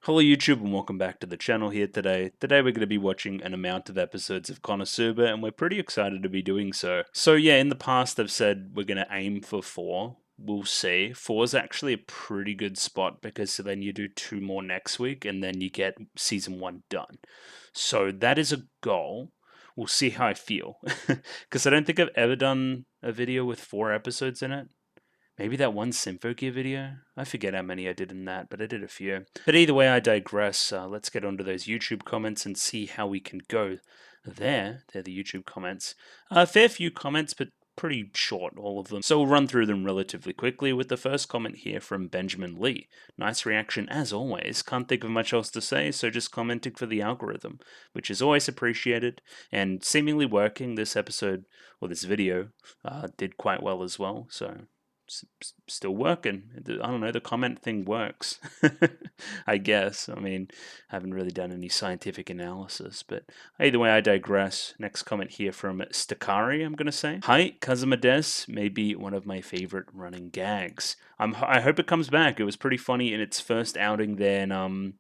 Hello YouTube and welcome back to the channel here today. Today we're going to be watching an amount of episodes of Konosuba and we're pretty excited to be doing so. So yeah, in the past I've said we're going to aim for 4. We'll see. 4 is actually a pretty good spot because then you do 2 more next week and then you get season 1 done. So that is a goal. We'll see how I feel. Because I don't think I've ever done a video with 4 episodes in it. Maybe that one Symphogear video? I forget how many I did in that, but I did a few. But either way, I digress. Let's get onto those YouTube comments and see how we can go there. They're the YouTube comments. A fair few comments, but pretty short, all of them. So we'll run through them relatively quickly with the first comment here from Benjamin Lee. Nice reaction as always. Can't think of much else to say, so just commenting for the algorithm, which is always appreciated. And seemingly working, this episode, or this video, did quite well as well, so still working. I don't know, the comment thing works. I guess. I mean, I haven't really done any scientific analysis, but either way, I digress. Next comment here from Stakari, I'm going to say. Hi, Kazuma des may be one of my favorite running gags. I hope it comes back. It was pretty funny in its first outing there in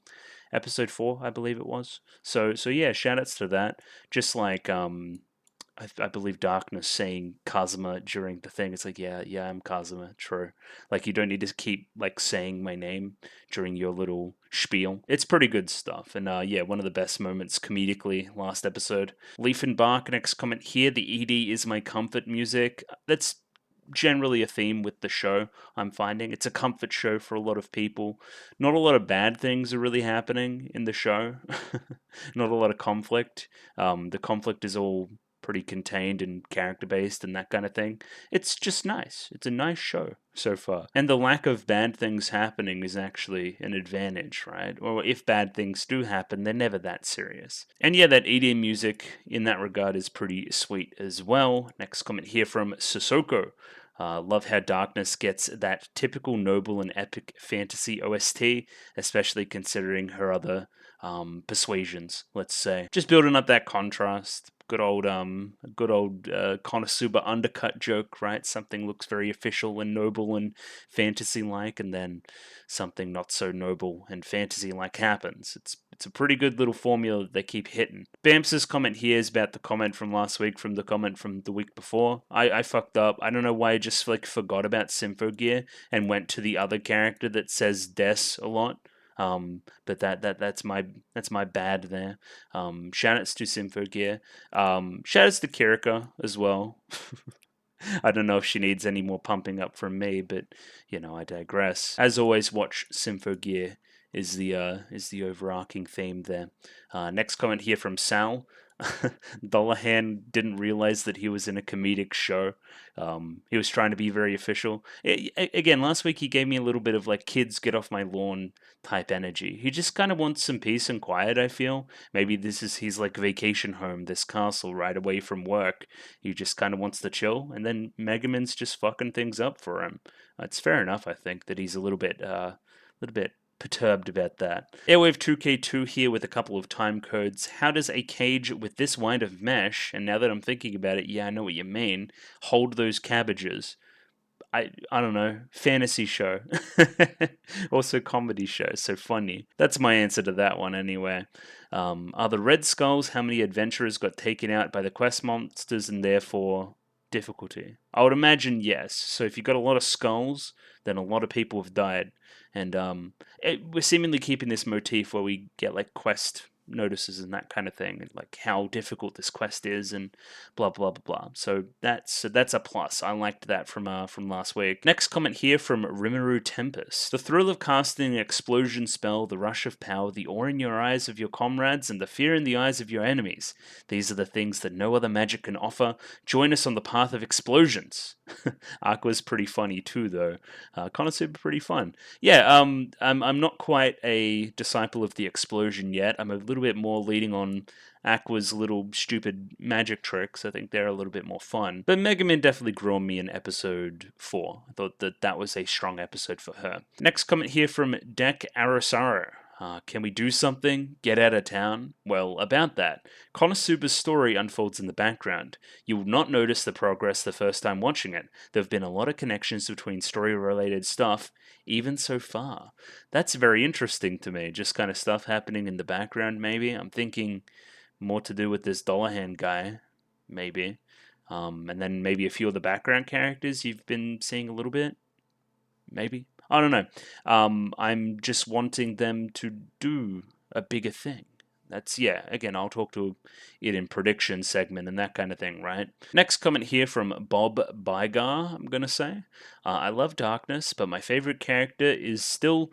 episode 4, I believe it was. So yeah, shoutouts to that. Just like I believe Darkness saying Kazuma during the thing. It's like, yeah, I'm Kazuma, true. Like, you don't need to keep, like, saying my name during your little spiel. It's pretty good stuff. And, yeah, one of the best moments comedically last episode. Leaf and Bark, next comment here. The ED is my comfort music. That's generally a theme with the show, I'm finding. It's a comfort show for a lot of people. Not a lot of bad things are really happening in the show. Not a lot of conflict. The conflict is all pretty contained and character based and that kind of thing. It's just nice. It's a nice show so far. And the lack of bad things happening is actually an advantage, right? Or if bad things do happen, they're never that serious. And yeah, that EDM music in that regard is pretty sweet as well. Next comment here from Sissoko. Love how Darkness gets that typical noble and epic fantasy OST, especially considering her other persuasions, let's say. Just building up that contrast. Good old Konosuba undercut joke, right? Something looks very official and noble and fantasy-like, and then something not so noble and fantasy-like happens. It's a pretty good little formula that they keep hitting. Bams's comment here is about the comment from last week, from the comment from the week before. I fucked up. I don't know why I just like forgot about Symphogear and went to the other character that says Des a lot. But that's my bad there. Shoutouts to Symphogear. Shoutouts to Kirika as well. I don't know if she needs any more pumping up from me, but you know, I digress. As always, watch Symphogear is the overarching theme there. Next comment here from Sal. Dullahan didn't realize that he was in a comedic show. He was trying to be very official. Again, last week he gave me a little bit of like kids get off my lawn type energy. He just kind of wants some peace and quiet, I feel. Maybe this is his like vacation home, this castle right away from work. He just kind of wants to chill, and then Megaman's just fucking things up for him. It's fair enough, I think, that he's a little bit perturbed about that. Airwave 2K2 here with a couple of time codes. How does a cage with this wide of mesh, and now that I'm thinking about it, yeah, I know what you mean, hold those cabbages? I don't know, fantasy show. Also comedy show, so funny. That's my answer to that one anyway. Are the red skulls how many adventurers got taken out by the quest monsters and therefore difficulty? I would imagine yes. So if you've got a lot of skulls, then a lot of people have died. And we're seemingly keeping this motif where we get like quest notices and that kind of thing, like how difficult this quest is and blah blah blah blah. So that's a plus. I liked that from last week. Next comment here from Rimuru Tempest. The thrill of casting an explosion spell, the rush of power, the awe in your eyes of your comrades, and the fear in the eyes of your enemies. These are the things that no other magic can offer. Join us on the path of explosions. Aqua's pretty funny too, though. Konosuba pretty fun. Yeah, I'm not quite a disciple of the explosion yet. I'm a little bit more leading on Aqua's little stupid magic tricks. I think they're a little bit more fun. But Mega Man definitely grew on me in episode 4. I thought that was a strong episode for her. Next comment here from Dek Arasaro. Can we do something? Get out of town? Well, about that. Konosuba's story unfolds in the background. You will not notice the progress the first time watching it. There have been a lot of connections between story-related stuff, even so far. That's very interesting to me, just kind of stuff happening in the background, maybe. I'm thinking more to do with this Dollar Hand guy, maybe. And then maybe a few of the background characters you've been seeing a little bit, maybe. I don't know. I'm just wanting them to do a bigger thing. That's, yeah, again, I'll talk to it in prediction segment and that kind of thing, right? Next comment here from Bob Bygar, I'm going to say. I love Darkness, but my favorite character is still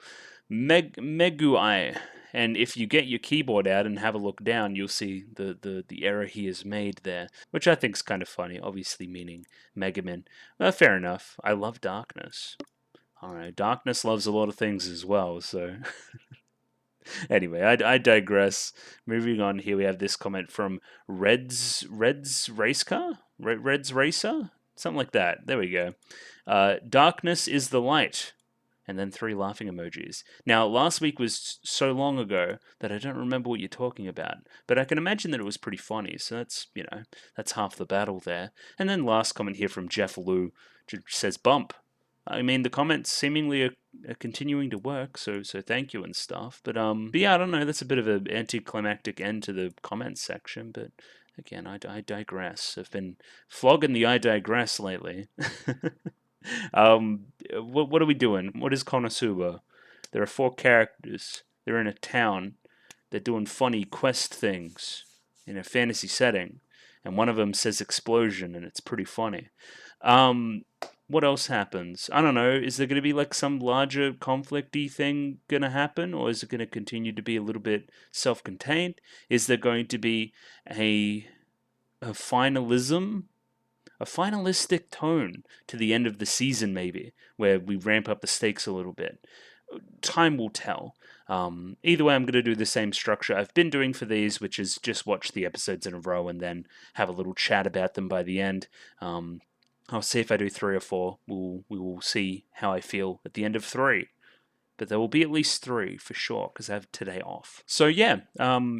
Megui. And if you get your keyboard out and have a look down, you'll see the error he has made there, which I think is kind of funny, obviously meaning Megaman. Fair enough. I love Darkness. Alright, Darkness loves a lot of things as well, so... Anyway, I digress. Moving on, here we have this comment from Red's Race Car? Red's Racer? Something like that. There we go. Darkness is the light. And then 3 laughing emojis. Now, last week was so long ago that I don't remember what you're talking about. But I can imagine that it was pretty funny, so that's, you know, that's half the battle there. And then last comment here from Jeff Liu says, bump. I mean, the comments seemingly are continuing to work, so thank you and stuff. But yeah, I don't know. That's a bit of an anticlimactic end to the comments section. But again, I digress. I've been flogging the I digress lately. What are we doing? What is Konosuba? There are 4 characters. They're in a town. They're doing funny quest things in a fantasy setting, and one of them says explosion, and it's pretty funny. What else happens? I don't know. Is there going to be like some larger conflict-y thing going to happen, or is it going to continue to be a little bit self-contained? Is there going to be a finalism? A finalistic tone to the end of the season, maybe, where we ramp up the stakes a little bit. Time will tell. Either way, I'm going to do the same structure I've been doing for these, which is just watch the episodes in a row and then have a little chat about them by the end. I'll see if I do 3 or 4. We will see how I feel at the end of 3. But there will be at least 3 for sure, because I have today off. So yeah,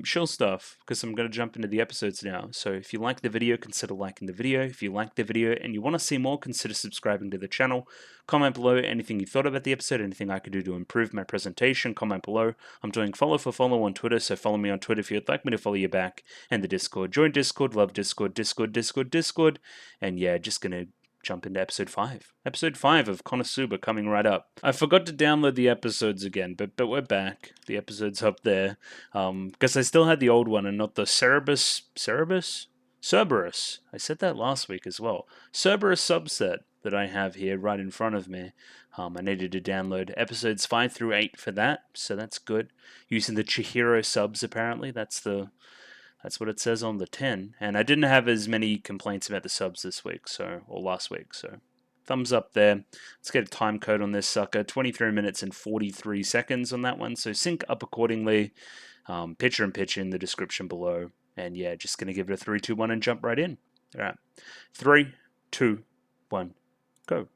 chill stuff, because I'm going to jump into the episodes now. So if you like the video, consider liking the video. If you like the video and you want to see more, consider subscribing to the channel. Comment below anything you thought about the episode, anything I could do to improve my presentation. Comment below. I'm doing follow for follow on Twitter, so follow me on Twitter if you'd like me to follow you back. And the Discord. Join Discord, love Discord, Discord. And yeah, just going to jump into episode 5. Episode 5 of Konosuba coming right up. I forgot to download the episodes again, but we're back. The episode's up there. Because I still had the old one and not the Cerberus? Cerberus. I said that last week as well. Cerberus subset that I have here right in front of me. I needed to download episodes 5 through 8 for that, so that's good. Using the Chihiro subs, apparently. That's what it says on the tin. And I didn't have as many complaints about the subs this week, or last week, so thumbs up there. Let's get a time code on this sucker. 23 minutes and 43 seconds on that one, so sync up accordingly. Picture and pitch in the description below. And yeah, just going to give it a 3, 2, 1 and jump right in. All right. 3, 2, 1, go.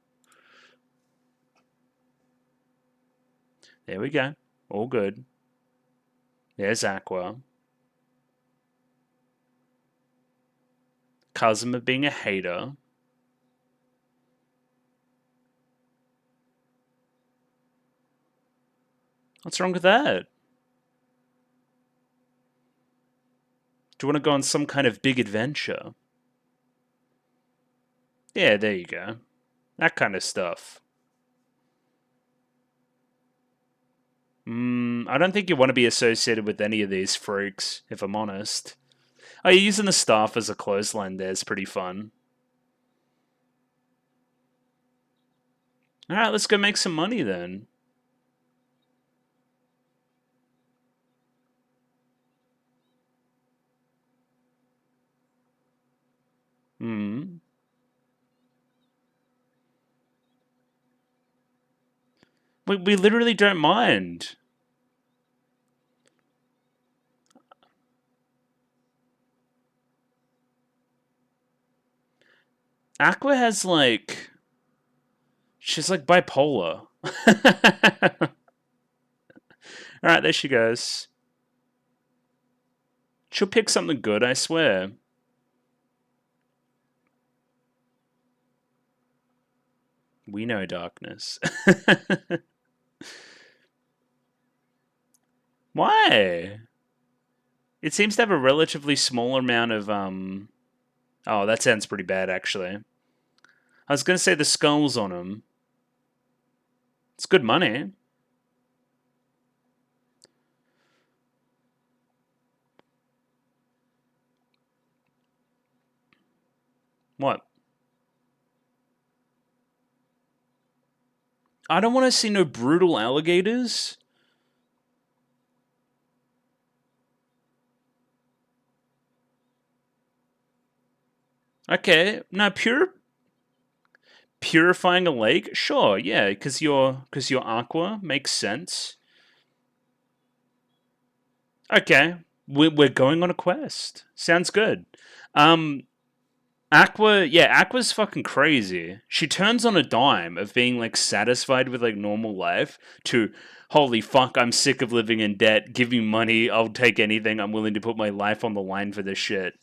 There we go. All good. There's Aqua. Kazuma being a hater. What's wrong with that? Do you want to go on some kind of big adventure? Yeah, there you go. That kind of stuff. I don't think you want to be associated with any of these freaks, if I'm honest. Oh, you're using the staff as a clothesline there. It's pretty fun. Alright, let's go make some money then. We literally don't mind. Aqua has like... She's like bipolar. Alright, there she goes. She'll pick something good, I swear. We know darkness. Why? It seems to have a relatively small amount of, Oh, that sounds pretty bad, actually. I was going to say the skulls on them. It's good money. What? I don't want to see no brutal alligators. Okay, no, purifying a lake? Sure, yeah, because you're aqua, makes sense. Okay, we're going on a quest. Sounds good. Um, Aqua, yeah, Aqua's fucking crazy. She turns on a dime of being like satisfied with like normal life to holy fuck, I'm sick of living in debt. Give me money, I'll take anything. I'm willing to put my life on the line for this shit.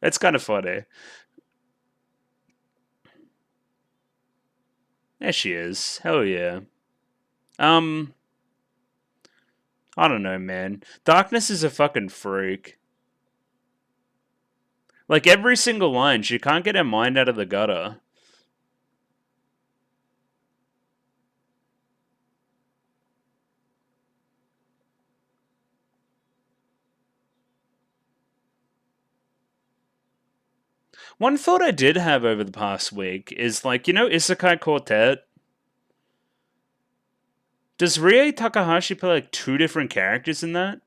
It's kind of funny. There she is. Hell yeah. Um, I don't know, man. Darkness is a fucking freak. Like every single line, she can't get her mind out of the gutter. One thought I did have over the past week is like, Isekai Quartet? Does Rie Takahashi play like two different characters in that?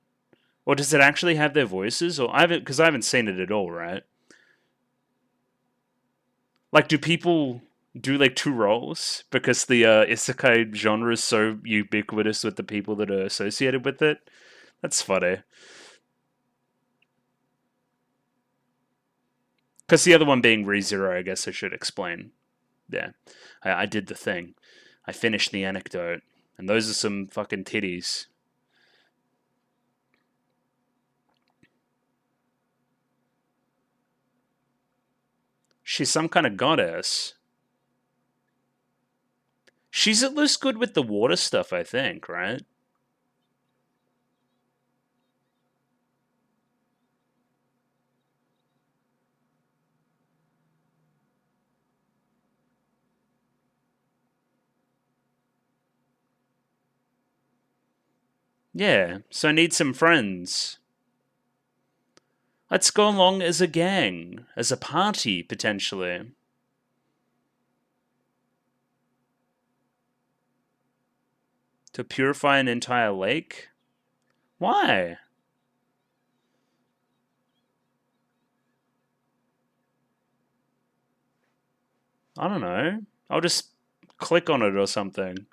Or does it actually have their voices? Or I haven't, because I haven't seen it at all, right? Like, do people do like two roles because the isekai genre is so ubiquitous with the people that are associated with it? That's funny. Because the other one being ReZero, I guess I should explain. Yeah, I did the thing. I finished the anecdote, and those are some fucking titties. She's some kind of goddess. She's at least good with the water stuff, I think, right? Yeah, so I need some friends. Let's go along as a gang, as a party, potentially. To purify an entire lake? Why? I don't know. I'll just click on it or something.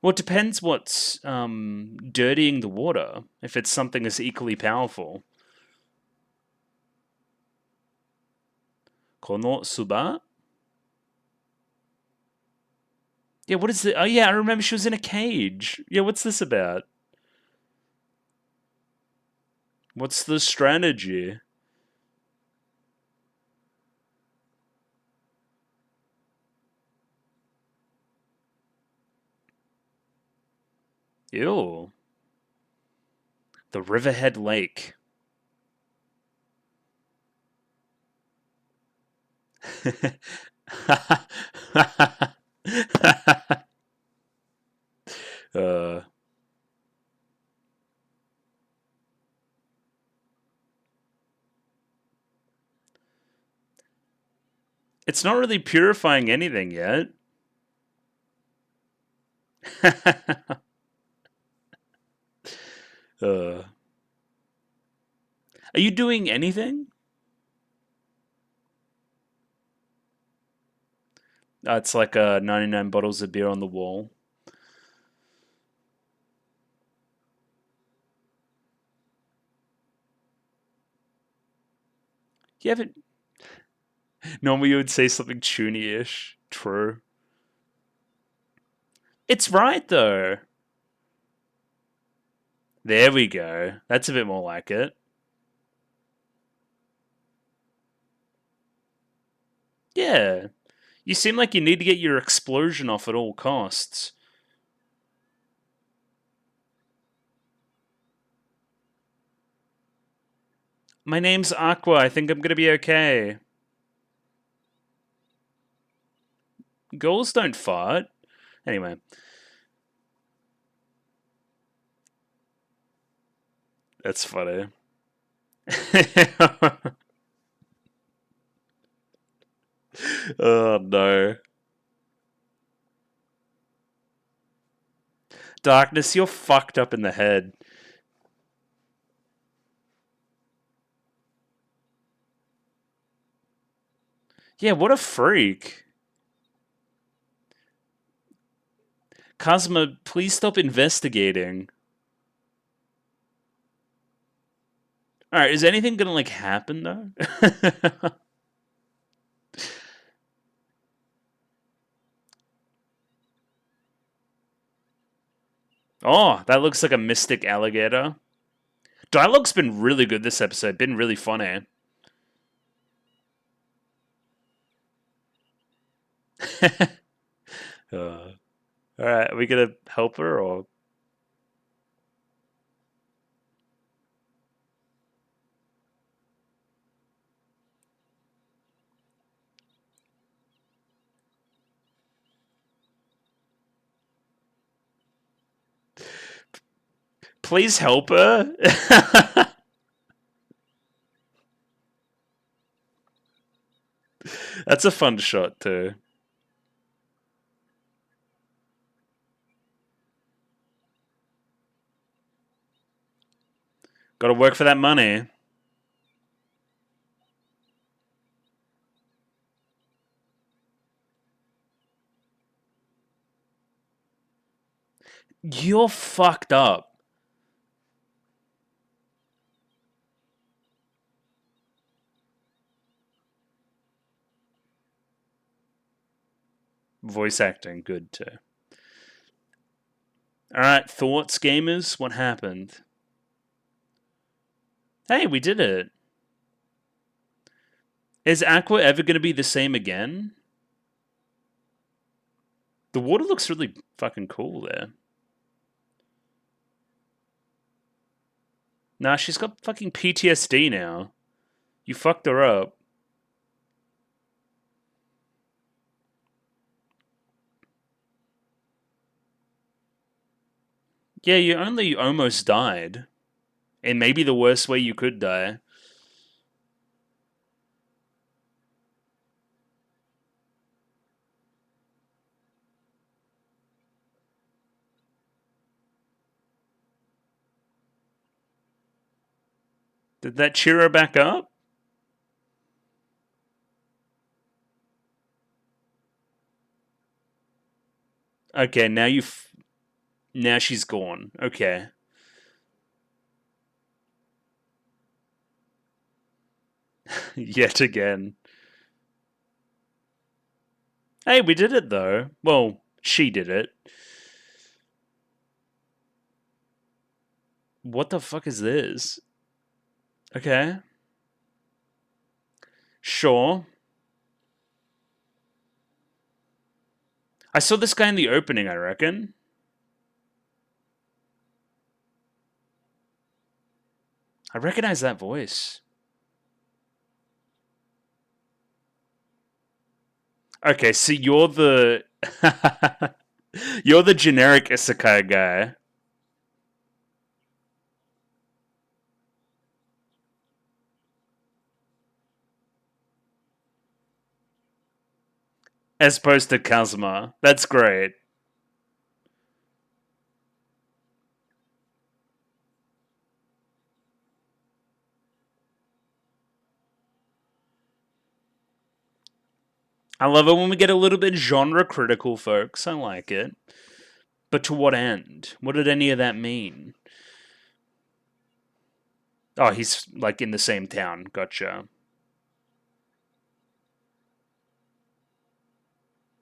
Well, it depends what's dirtying the water. If it's something that's equally powerful. Konosuba? Yeah, what is it? Oh, yeah, I remember she was in a cage. Yeah, what's this about? What's the strategy? Ew. The Riverhead Lake. uh, it's not really purifying anything yet. Are you doing anything? It's like 99 bottles of beer on the wall. You haven't. Normally you would say something toony-ish. True. It's right, though. There we go. That's a bit more like it. Yeah. You seem like you need to get your explosion off at all costs. My name's Aqua. I think I'm gonna be okay. Girls don't fart. Anyway. That's funny. Oh no. Darkness, you're fucked up in the head. Yeah, what a freak. Kazuma, please stop investigating. Alright, is anything gonna, like, happen, though? Oh, that looks like a mystic alligator. Dialogue's been really good this episode. Been really funny. Alright, are we gonna help her, or... Please help her? That's a fun shot, too. Gotta work for that money. You're fucked up. Voice acting, good too. Alright, thoughts, gamers? What happened? Hey, we did it. Is Aqua ever going to be the same again? The water looks really fucking cool there. Nah, she's got fucking PTSD now. You fucked her up. Yeah, you only almost died. And maybe the worst way you could die. Did that cheer her back up? Okay, now now she's gone. Okay. Yet again. Hey, we did it though. Well, she did it. What the fuck is this? Okay. Sure. I saw this guy in the opening, I reckon. I recognize that voice. Okay, so you're the... you're the generic isekai guy. As opposed to Kazuma. That's great. I love it when we get a little bit genre critical, folks. I like it. But to what end? What did any of that mean? Oh, he's like in the same town. Gotcha.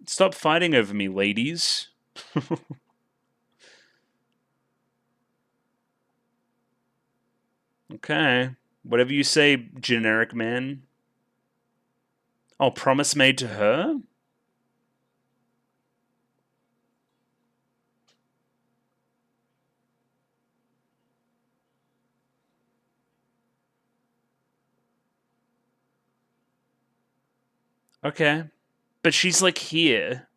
Stop fighting over me, ladies. Okay. Whatever you say, generic man. Oh, promise made to her? Okay. But she's like here.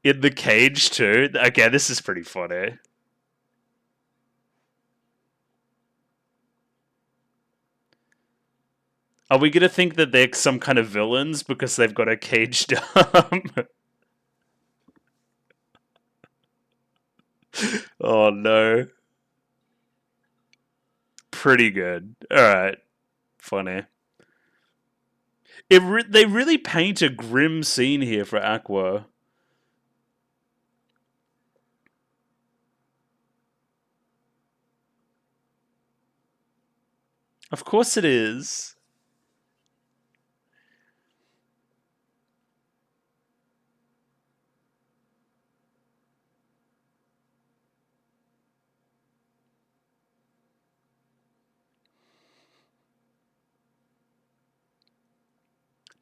In the cage too. Okay, this is pretty funny. Are we gonna think that they're some kind of villains because they've got her caged up? Oh no. Pretty good. Alright. Funny. They really paint a grim scene here for Aqua. Of course it is.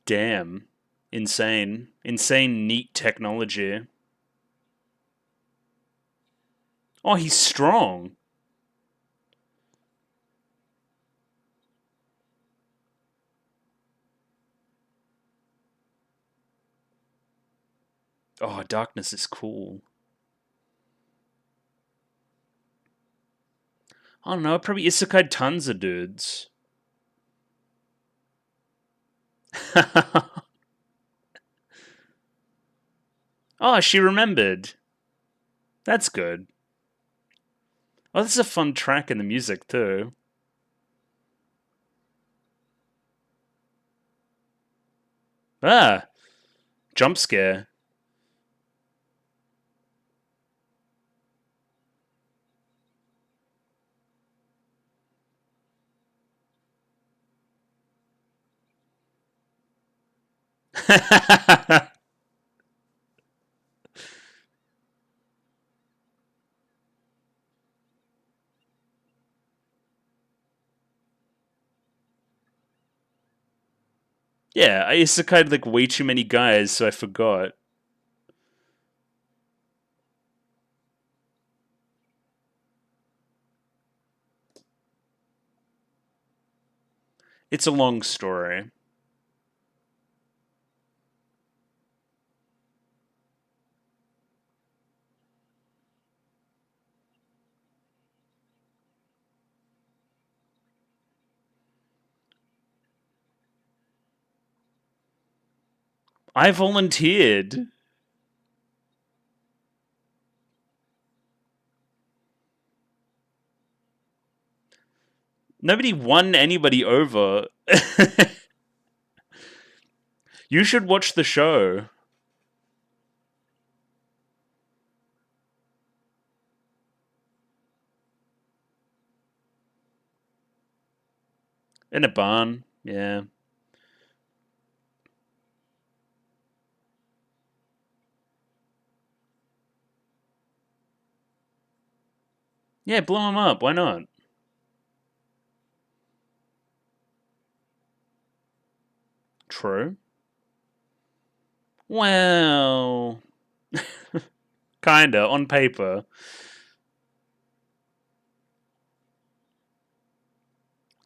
Damn. Insane. Insane neat technology. Oh, he's strong. Oh, darkness is cool. I don't know, it probably isekai tons of dudes. Oh, she remembered. That's good. Oh, this is a fun track in the music too. Ah, jump scare. Yeah, I isekai like way too many guys, so I forgot. It's a long story. I volunteered. Nobody won anybody over. You should watch the show. In a barn, yeah. Yeah, blow him up. Why not? True. Well, kinda, on paper.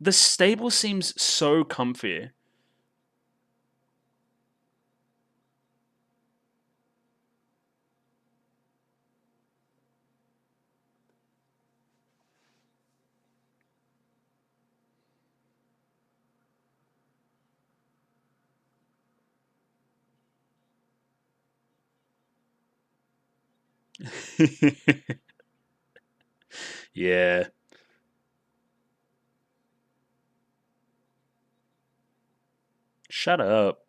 The stable seems so comfy. Yeah. Shut up.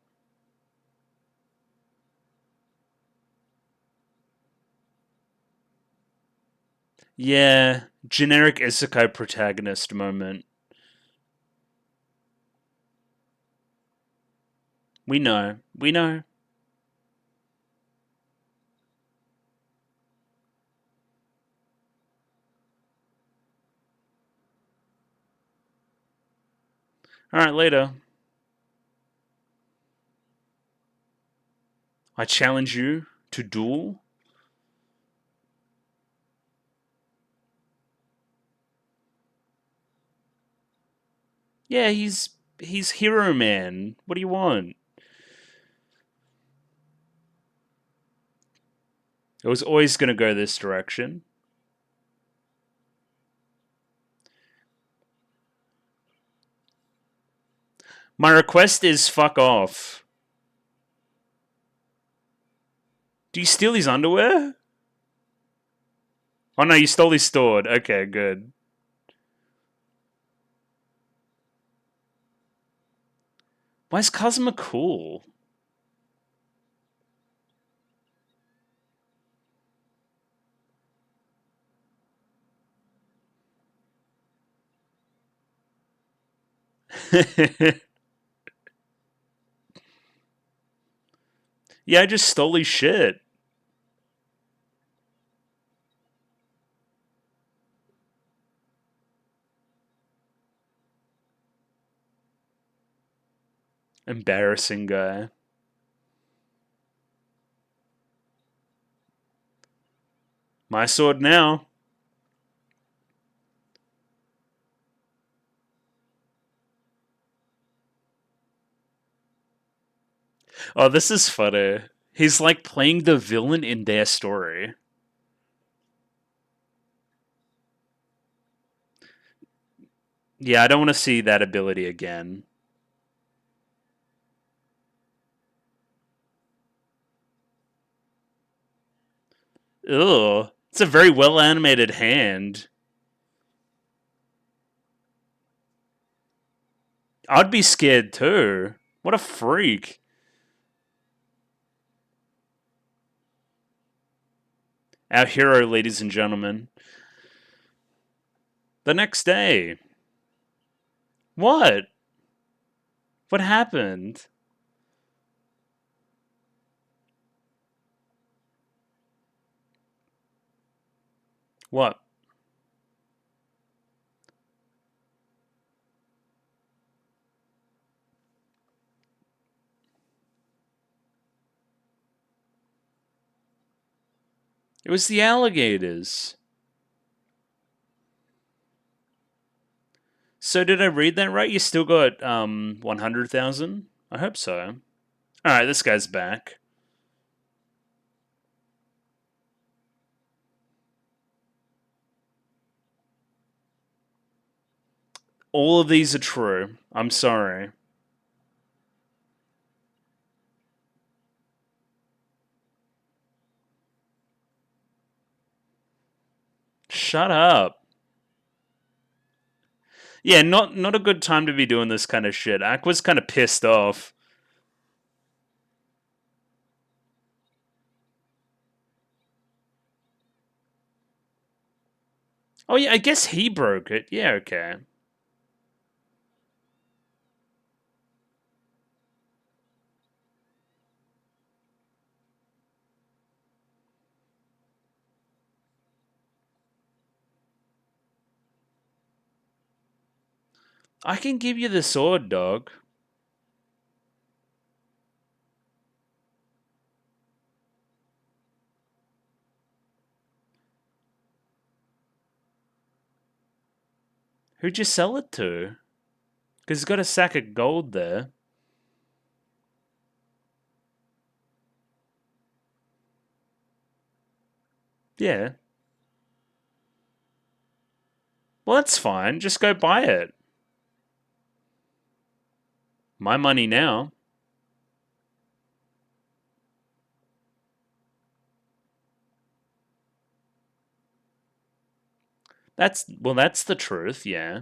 Yeah. Generic isekai protagonist moment. We know. We know. Alright, later. I challenge you to duel. Yeah, he's Hero Man. What do you want? It was always going to go this direction. My request is fuck off. Do you steal his underwear? Oh no, you stole his sword. Okay, good. Why is Kazuma cool? Yeah, I just stole his shit. Embarrassing guy. My sword now. Oh, this is funny. He's like playing the villain in their story. Yeah, I don't want to see that ability again. Ugh. It's a very well animated hand. I'd be scared too. What a freak. Our hero, ladies and gentlemen. The next day. What? What happened? What? It was the alligators. So did I read that right? You still got 100,000? I hope so. Alright, this guy's back. All of these are true. I'm sorry. Shut up. Yeah, not a good time to be doing this kind of shit. Aqua's kind of pissed off. Oh yeah, I guess he broke it. Yeah, okay. I can give you the sword, dog. Who'd you sell it to? Because he's got a sack of gold there. Yeah. Well, that's fine. Just go buy it. My money now. That's the truth, yeah.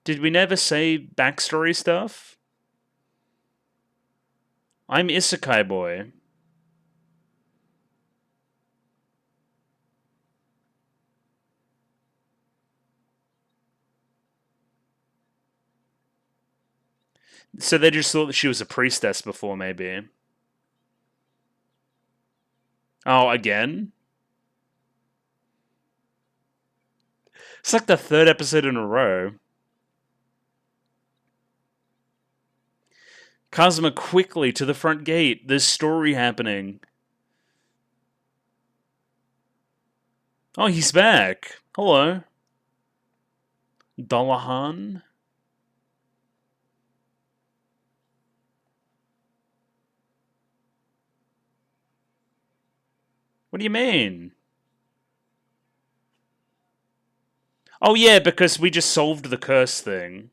Did we never say backstory stuff? I'm Isekai Boy. So they just thought that she was a priestess before, maybe. Oh, again? It's like the third episode in a row. Kazuma quickly to the front gate. There's story happening. Oh, he's back. Hello. Dullahan? What do you mean? Oh, yeah, because we just solved the curse thing.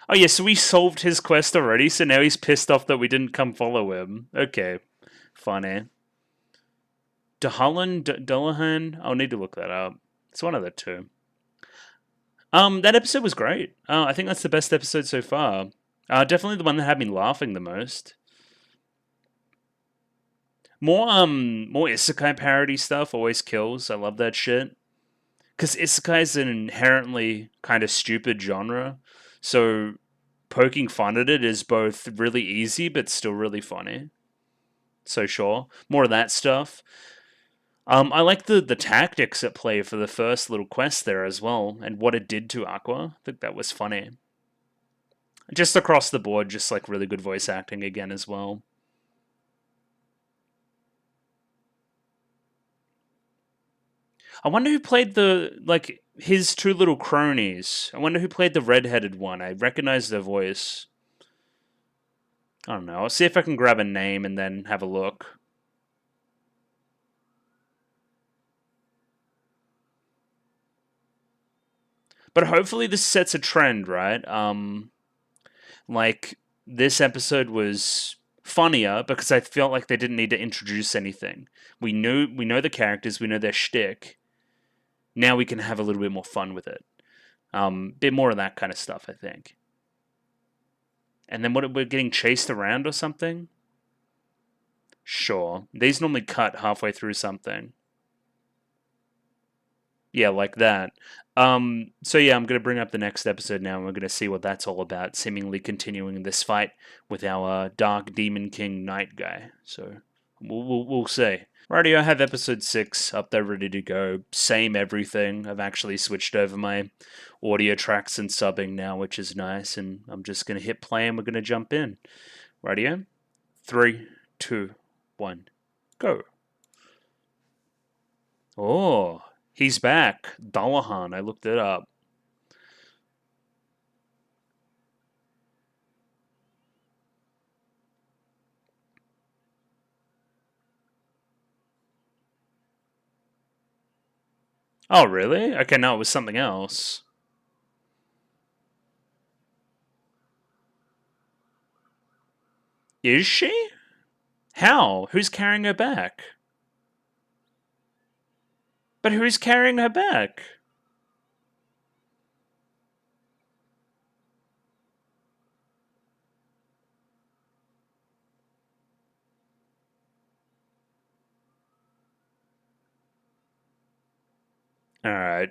Oh, yeah, so we solved his quest already, so now he's pissed off that we didn't come follow him. Okay. Funny. Dullahan? I'll need to look that up. It's one of the two. That episode was great. I think that's the best episode so far. Definitely the one that had me laughing the most. More isekai parody stuff always kills. I love that shit. Because isekai is an inherently kind of stupid genre, so poking fun at it is both really easy but still really funny. So sure, more of that stuff. I like the tactics at play for the first little quest there as well, and what it did to Aqua. I think that was funny. Just across the board, just like really good voice acting again as well. I wonder who played his two little cronies. I wonder who played the redheaded one. I recognize their voice. I don't know. I'll see if I can grab a name and then have a look. But hopefully this sets a trend, right? Like this episode was funnier because I felt like they didn't need to introduce anything. We know the characters, we know their shtick. Now we can have a little bit more fun with it. Bit more of that kind of stuff, I think. And then we're getting chased around or something? Sure. These normally cut halfway through something. Yeah, like that. So yeah, I'm going to bring up the next episode now, and we're going to see what that's all about, seemingly continuing this fight with our Dark Demon King Knight guy. So we'll see. Righty, I have episode 6 up there ready to go. Same everything. I've actually switched over my audio tracks and subbing now, which is nice, and I'm just going to hit play and we're going to jump in. Rightio? 3, 2, 1, go. Oh, he's back. Dullahan, I looked it up. Oh, really? Okay, no, it was something else. Is she? How? Who's carrying her back? But who's carrying her back? Alright.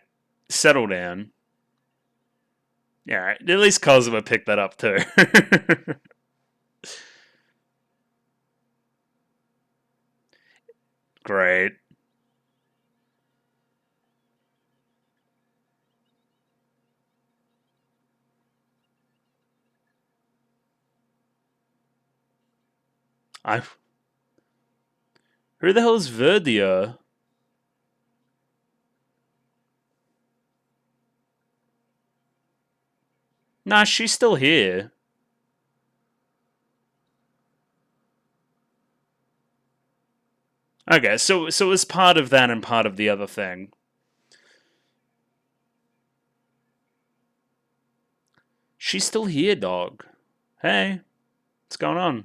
Settle down. Yeah, right. At least Konosuba picked that up too. Great. I. Who the hell is Verdia? Nah, she's still here. Okay, so it was part of that and part of the other thing. She's still here, dog. Hey, what's going on?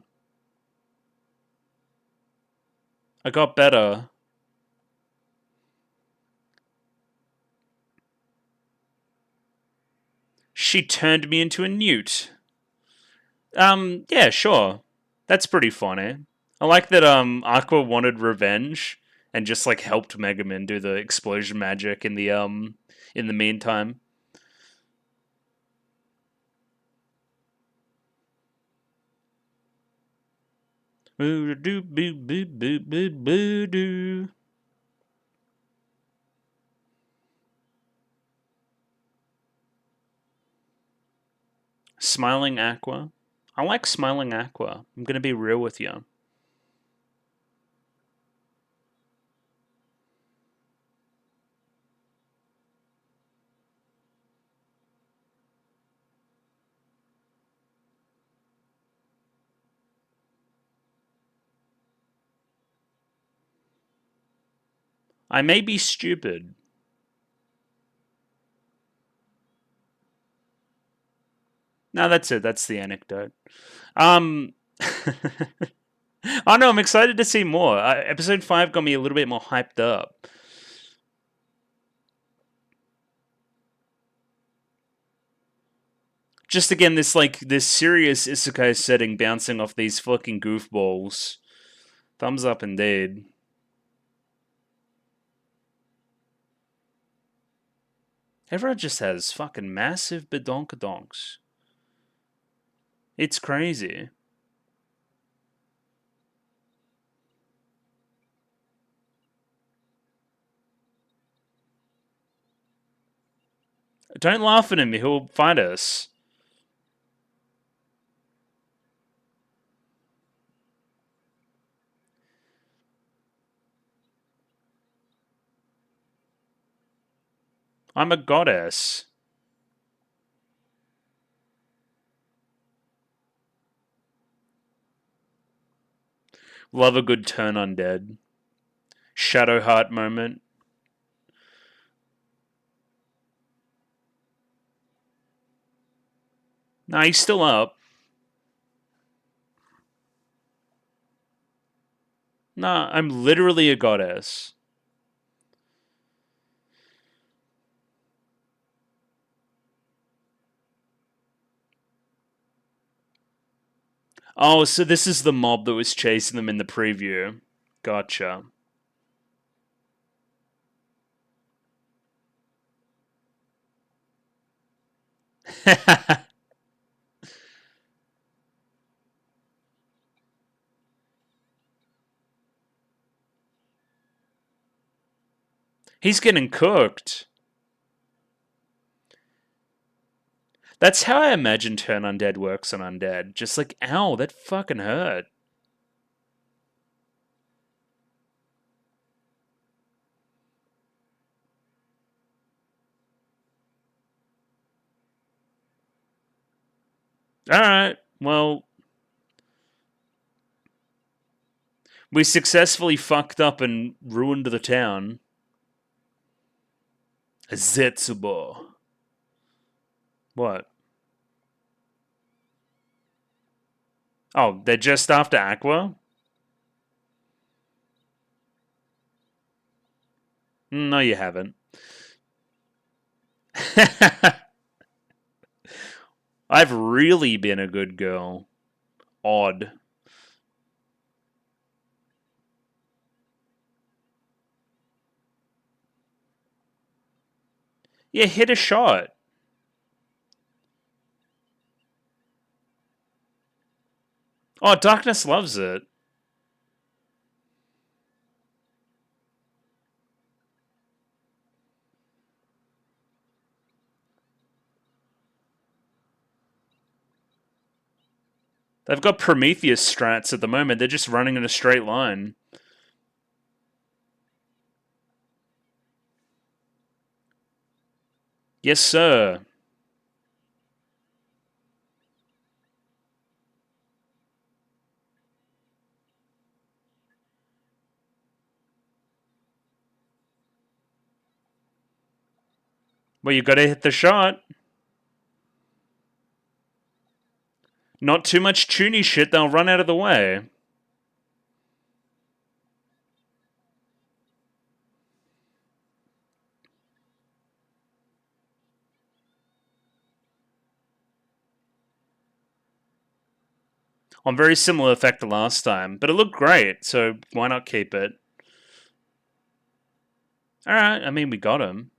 I got better. She turned me into a newt. Yeah, sure. That's pretty funny. I like that Aqua wanted revenge and just like helped Megaman do the explosion magic in the meantime. Smiling Aqua. I like Smiling Aqua. I'm gonna be real with you. I may be stupid. No, that's it. That's the anecdote. Oh no, I'm excited to see more. Episode 5 got me a little bit more hyped up. Just again, this serious isekai setting bouncing off these fucking goofballs. Thumbs up indeed. Everyone just has fucking massive badonkadonks. It's crazy. Don't laugh at him, he'll fight us. I'm a goddess. Love a good turn undead. Shadowheart moment. Nah, he's still up. Nah, I'm literally a goddess. Oh, so this is the mob that was chasing them in the preview. Gotcha. He's getting cooked. That's how I imagine Turn Undead works on Undead. Just like, ow, that fucking hurt. Alright, well, we successfully fucked up and ruined the town. Zetsubo. What? Oh, they're just after Aqua? No, you haven't. I've really been a good girl. Odd. Yeah, hit a shot. Oh, Darkness loves it. They've got Prometheus strats at the moment. They're just running in a straight line. Yes, sir. Well, you gotta hit the shot. Not too much toony shit, they'll run out of the way. On very similar effect to last time, but it looked great, so why not keep it? Alright, I mean, we got him.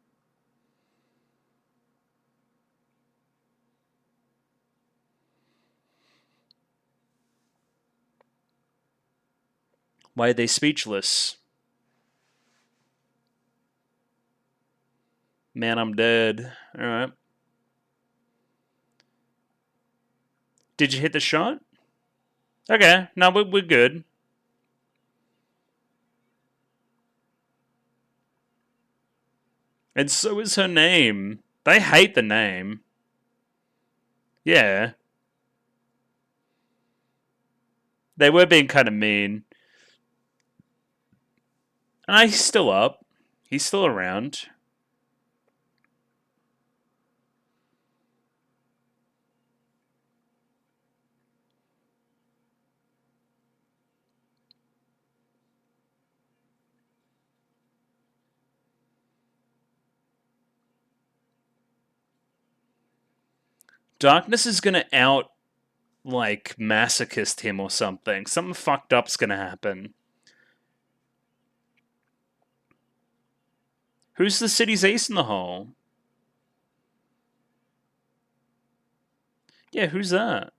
Why are they speechless? Man, I'm dead. Alright. Did you hit the shot? Okay, no, we're good. And so is her name. They hate the name. Yeah. They were being kind of mean. And he's still up. He's still around. Darkness is gonna out, like, masochist him or something. Something fucked up's gonna happen. Who's the city's ace in the hole? Yeah, who's that?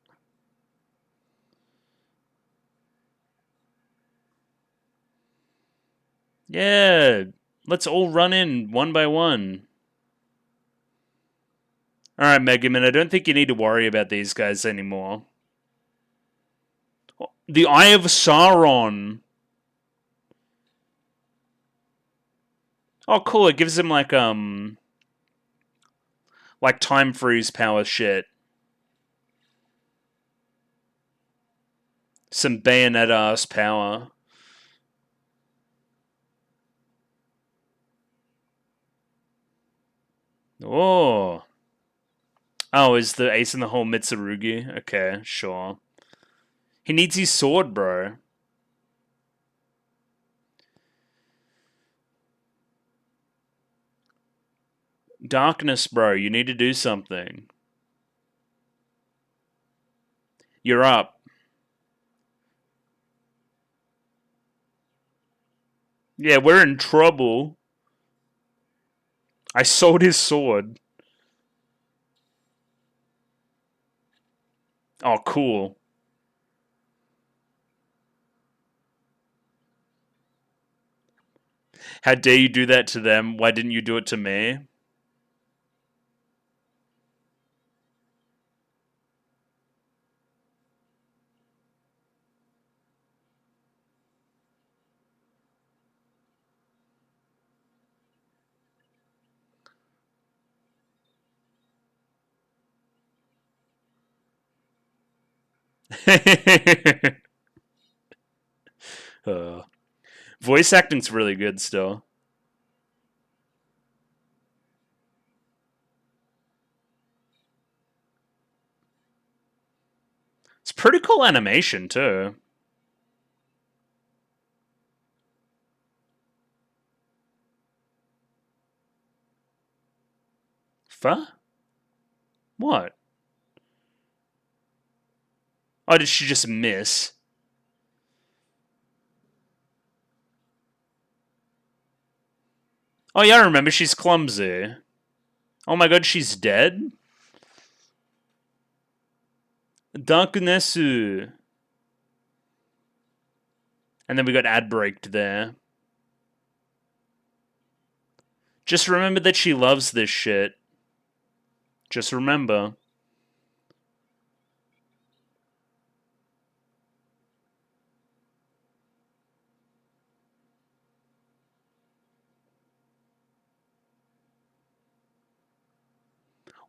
Yeah, let's all run in one by one. Alright, Megaman, I don't think you need to worry about these guys anymore. The Eye of Sauron. Oh, cool, it gives him, like time freeze power shit. Some bayonet-ass power. Oh. Oh, is the ace in the hole Mitsurugi? Okay, sure. He needs his sword, bro. Darkness, bro, you need to do something. You're up. Yeah, we're in trouble. I sold his sword. Oh, cool. How dare you do that to them? Why didn't you do it to me? Voice acting's really good still. It's pretty cool animation, too. Fuh? What? Oh, did she just miss? Oh, yeah, I remember. She's clumsy. Oh my god, she's dead? Darkness. And then we got ad braked there. Just remember that she loves this shit. Just remember.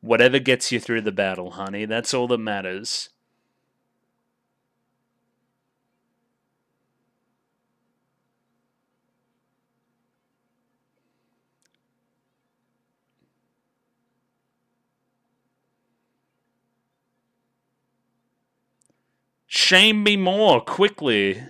Whatever gets you through the battle, honey. That's all that matters. Shame me more, quickly.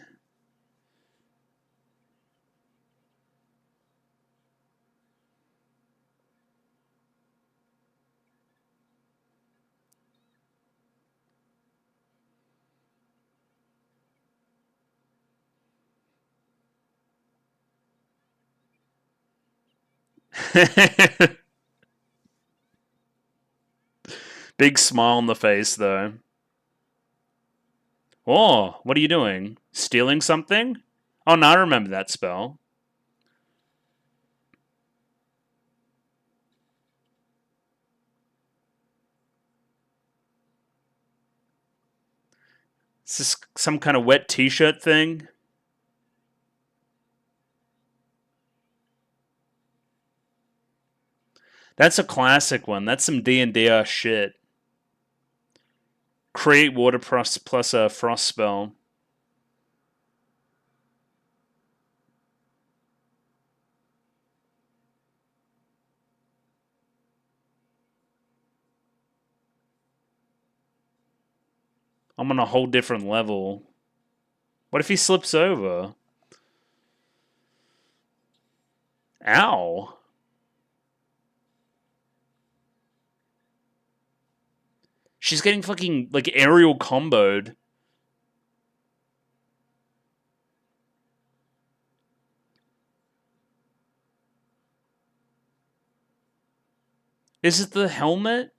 Big smile on the face, though. Oh, what are you doing? Stealing something? Oh, no, I remember that spell. Is this some kind of wet t-shirt thing? That's a classic one. That's some D&D shit. Create water plus a frost spell. I'm on a whole different level. What if he slips over? Ow. She's getting fucking, like, aerial comboed. Is it the helmet?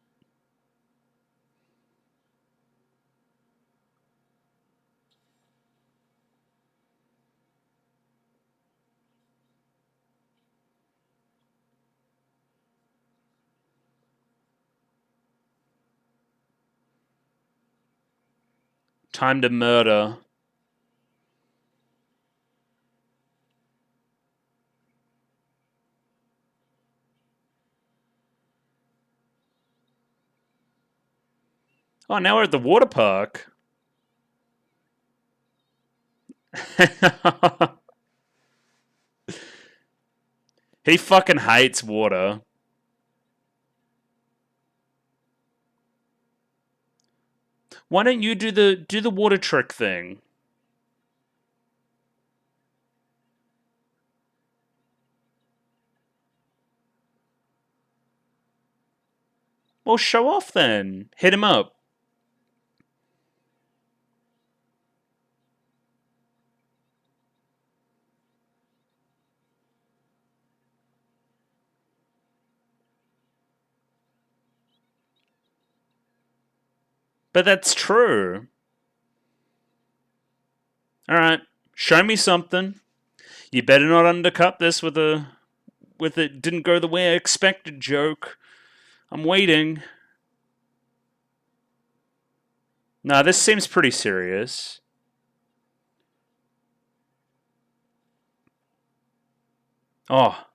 Time to murder. Oh, now we're at the water park. He fucking hates water. Why don't you do the water trick thing? Well, show off then. Hit him up. But that's true. Alright. Show me something. You better not undercut this with a didn't go the way I expected joke. I'm waiting. Nah, this seems pretty serious. Oh.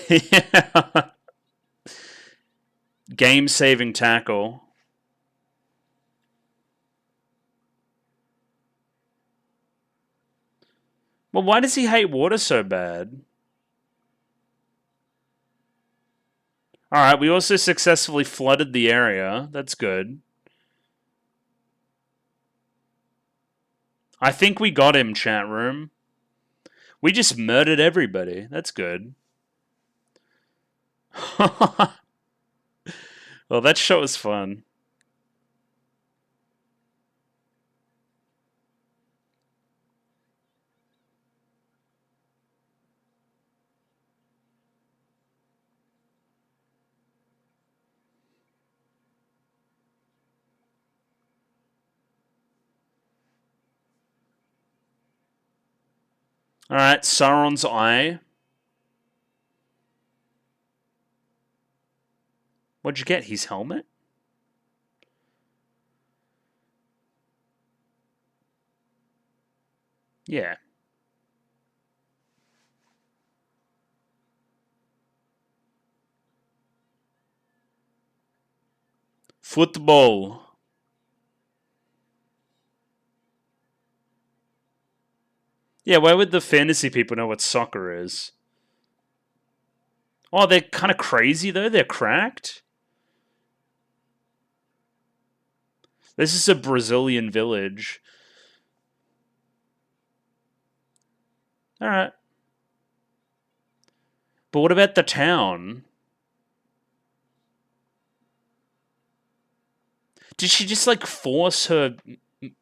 Yeah. Game-saving tackle. Well, why does he hate water so bad? Alright, we also successfully flooded the area. That's good. I think we got him, chat room. We just murdered everybody. That's good. Well, that show was fun. Alright, Sauron's eye. What'd you get? His helmet? Yeah. Football. Yeah, why would the fantasy people know what soccer is? Oh, they're kind of crazy, though. They're cracked. This is a Brazilian village. Alright. But what about the town? Did she just, like, force her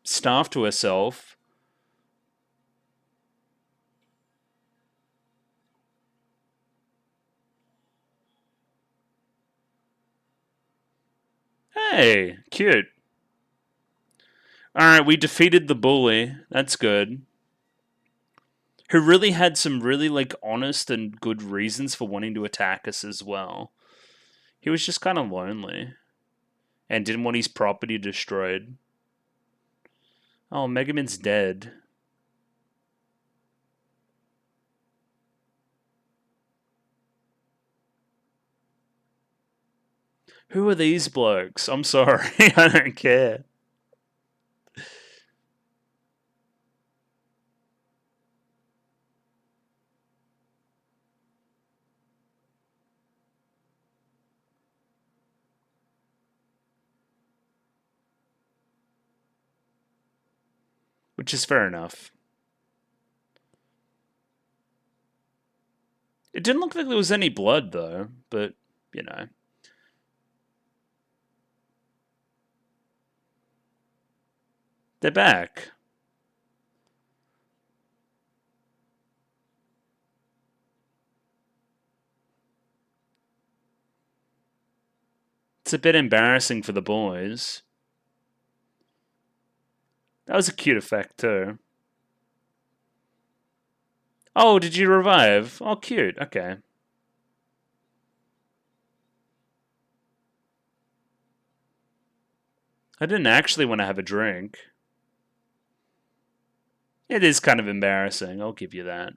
staff to herself? Hey, cute. Alright, we defeated the bully. That's good. Who really had some really, like, honest and good reasons for wanting to attack us as well. He was just kind of lonely. And didn't want his property destroyed. Oh, Megaman's dead. Who are these blokes? I'm sorry, I don't care. Which is fair enough. It didn't look like there was any blood, though, but, you know. They're back. It's a bit embarrassing for the boys. That was a cute effect, too. Oh, did you revive? Oh, cute. Okay. I didn't actually want to have a drink. It is kind of embarrassing. I'll give you that.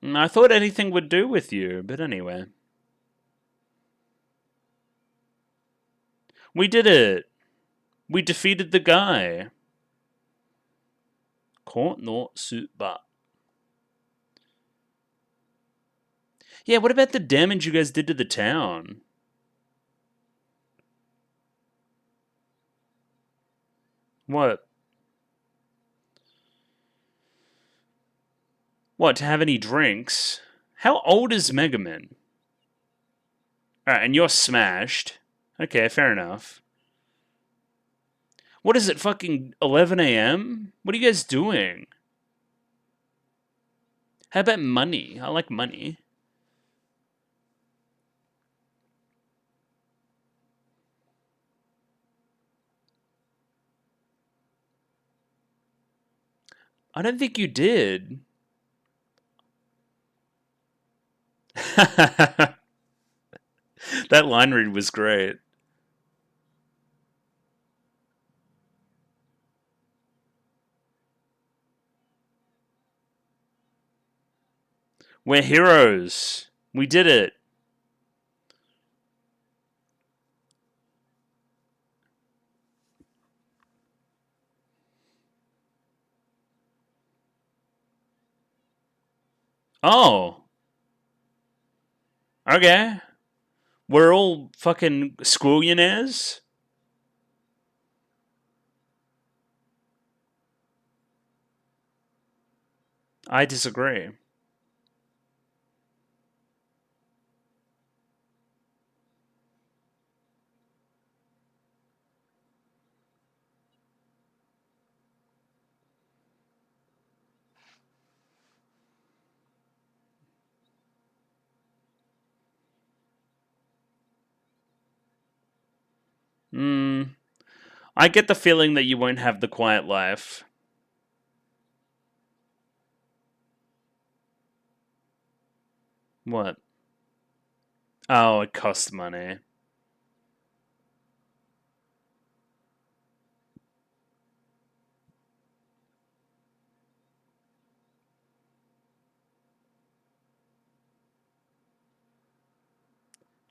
I thought anything would do with you, but anyway. We did it! We defeated the guy! Konosuba. Yeah, what about the damage you guys did to the town? What? What, to have any drinks? How old is Megaman? Alright, and you're smashed. Okay, fair enough. What is it, fucking 11 a.m.? What are you guys doing? How about money? I like money. I don't think you did. That line read was great. We're heroes. We did it. Oh. Okay. We're all fucking squillionaires? I disagree. I get the feeling that you won't have the quiet life. What? Oh, it costs money.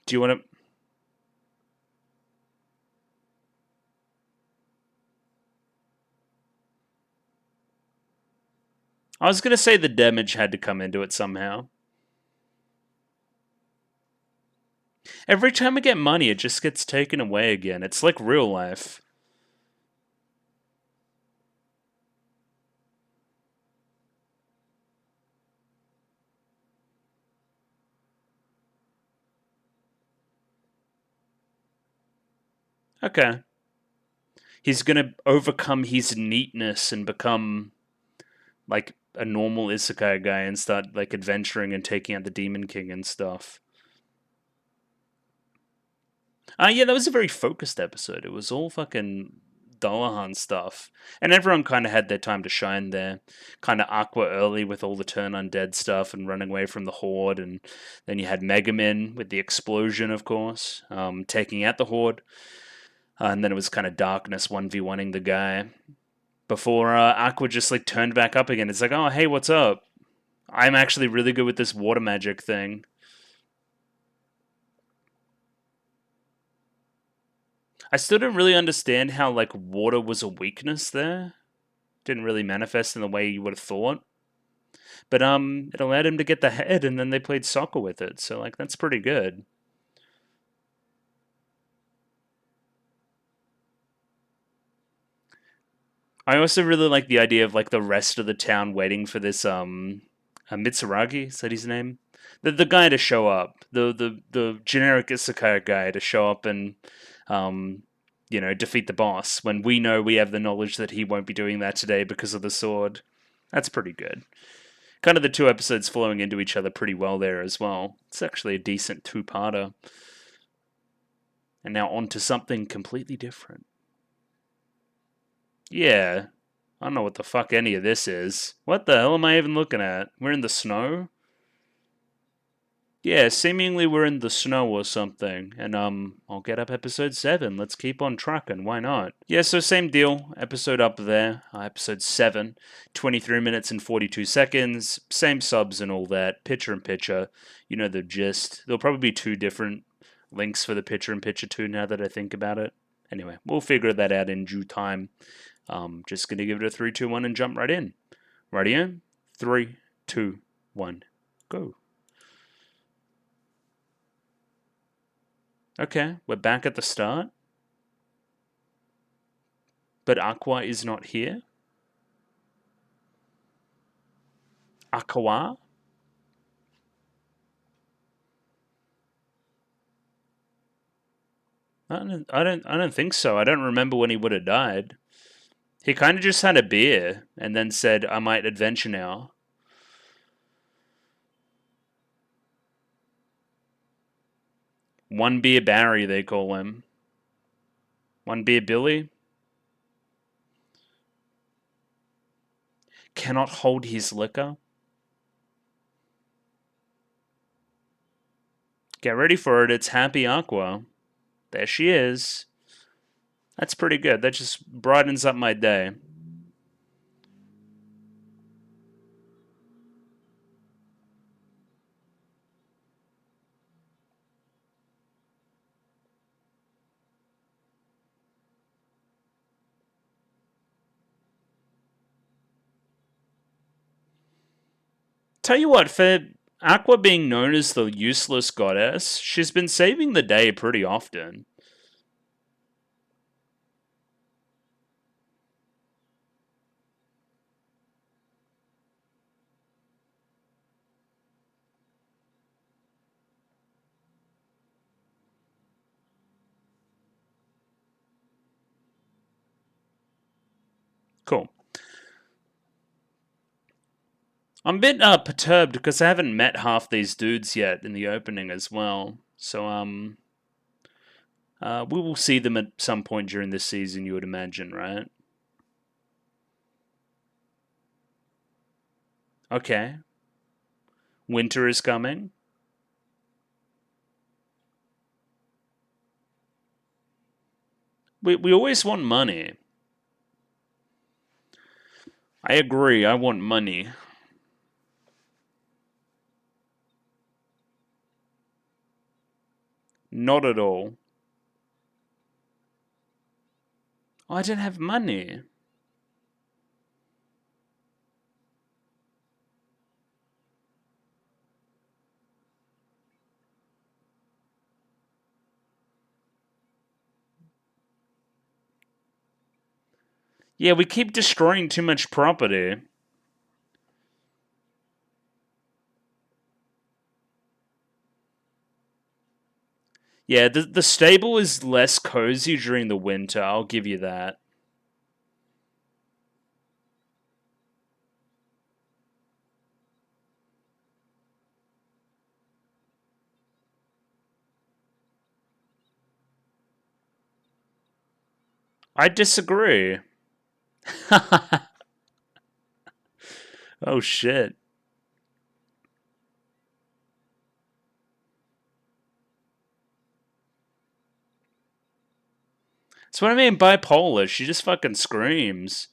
Do you want to... I was going to say the damage had to come into it somehow. Every time I get money, it just gets taken away again. It's like real life. Okay. He's going to overcome his neatness and become like a normal isekai guy and start like adventuring and taking out the Demon King and stuff. Yeah, that was a very focused episode. It was all fucking Dullahan stuff. And everyone kind of had their time to shine there. Kind of Aqua early with all the turn undead stuff and running away from the Horde. And then you had Megamin with the explosion, of course, taking out the Horde. And then it was kind of Darkness 1v1ing the guy. Before Aqua just like turned back up again. It's like, oh, hey, what's up? I'm actually really good with this water magic thing. I still don't really understand how like water was a weakness there. Didn't really manifest in the way you would have thought. But it allowed him to get the head, and then they played soccer with it. So like that's pretty good. I also really like the idea of like the rest of the town waiting for this Mitsuragi, is that his name? The guy to show up, the generic isekai guy to show up and defeat the boss when we know we have the knowledge that he won't be doing that today because of the sword. That's pretty good. Kind of the two episodes flowing into each other pretty well there as well. It's actually a decent two-parter. And now on to something completely different. Yeah, I don't know what the fuck any of this is. What the hell am I even looking at? We're in the snow? Yeah, seemingly we're in the snow or something. And I'll get up episode 7. Let's keep on trucking, why not? Yeah, so same deal. Episode up there, episode 7, 23 minutes and 42 seconds. Same subs and all that. Picture in picture. You know the gist. There'll probably be 2 different links for the picture in picture too now that I think about it. Anyway, we'll figure that out in due time. Just gonna give it a 3, 2, 1 and jump right in. Ready in? 3, 2, 1, go. Okay, we're back at the start. But Aqua is not here. Aqua? I don't think so. I don't remember when he would have died. He kind of just had a beer and then said, I might adventure now. One beer Barry, they call him. One beer Billy. Cannot hold his liquor. Get ready for it. It's Happy Aqua. There she is. That's pretty good. That just brightens up my day. Tell you what, for Aqua being known as the useless goddess, she's been saving the day pretty often. Cool. I'm a bit perturbed because I haven't met half these dudes yet in the opening as well. So we will see them at some point during this season, you would imagine, right? Okay. Winter is coming. We always want money. I agree, I want money. Not at all. Oh, I don't have money. Yeah, we keep destroying too much property. Yeah, the stable is less cozy during the winter, I'll give you that. I disagree. Oh shit. That's what I mean bipolar. She just fucking screams.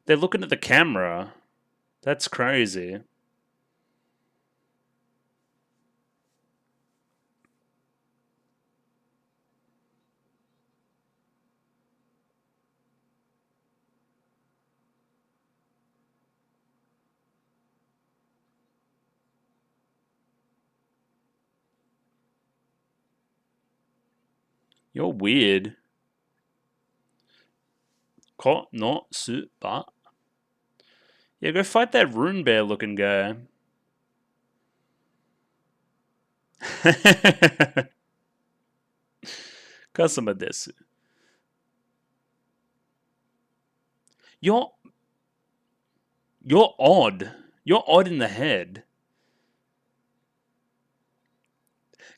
They're looking at the camera. That's crazy. You're weird. Konosuba. Yeah, go fight that rune bear looking guy. Kasama desu. You're you're odd. You're odd in the head.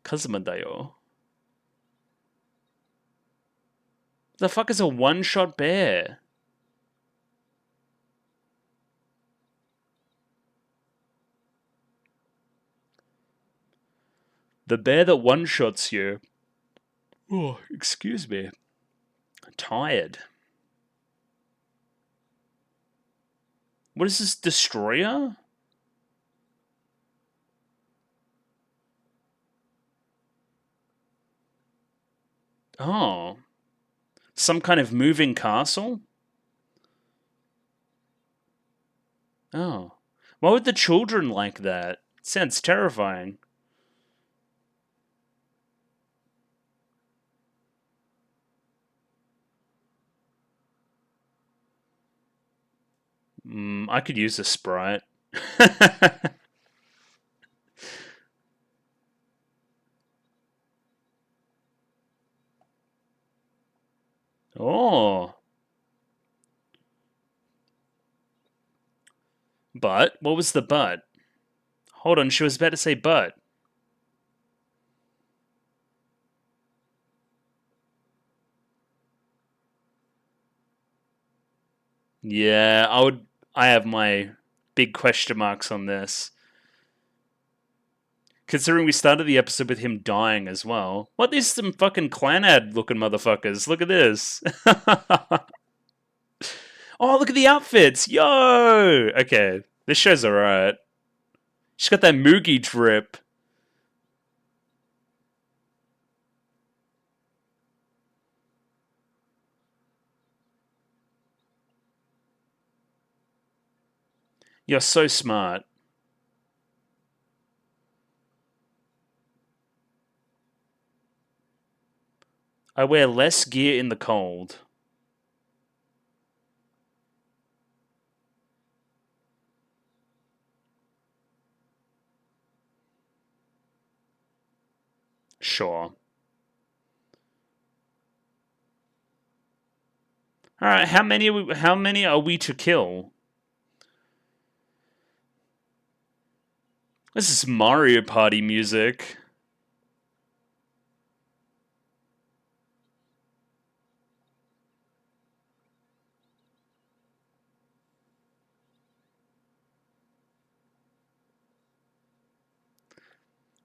Kasama dayo. The fuck is a one-shot bear? The bear that one-shots you. Oh, excuse me. Tired. What is this, destroyer? Oh. Some kind of moving castle? Oh. Why would the children like that? It sounds terrifying. I could use a sprite. Oh. But? What was the but? Hold on, she was about to say but. Yeah, I have my big question marks on this. Considering we started the episode with him dying as well. What, these some fucking clanad looking motherfuckers. Look at this. Oh, look at the outfits. Yo! Okay, this show's alright. She's got that Moogie drip. You're so smart. I wear less gear in the cold. Sure. Alright, how many are we to kill? This is Mario Party music.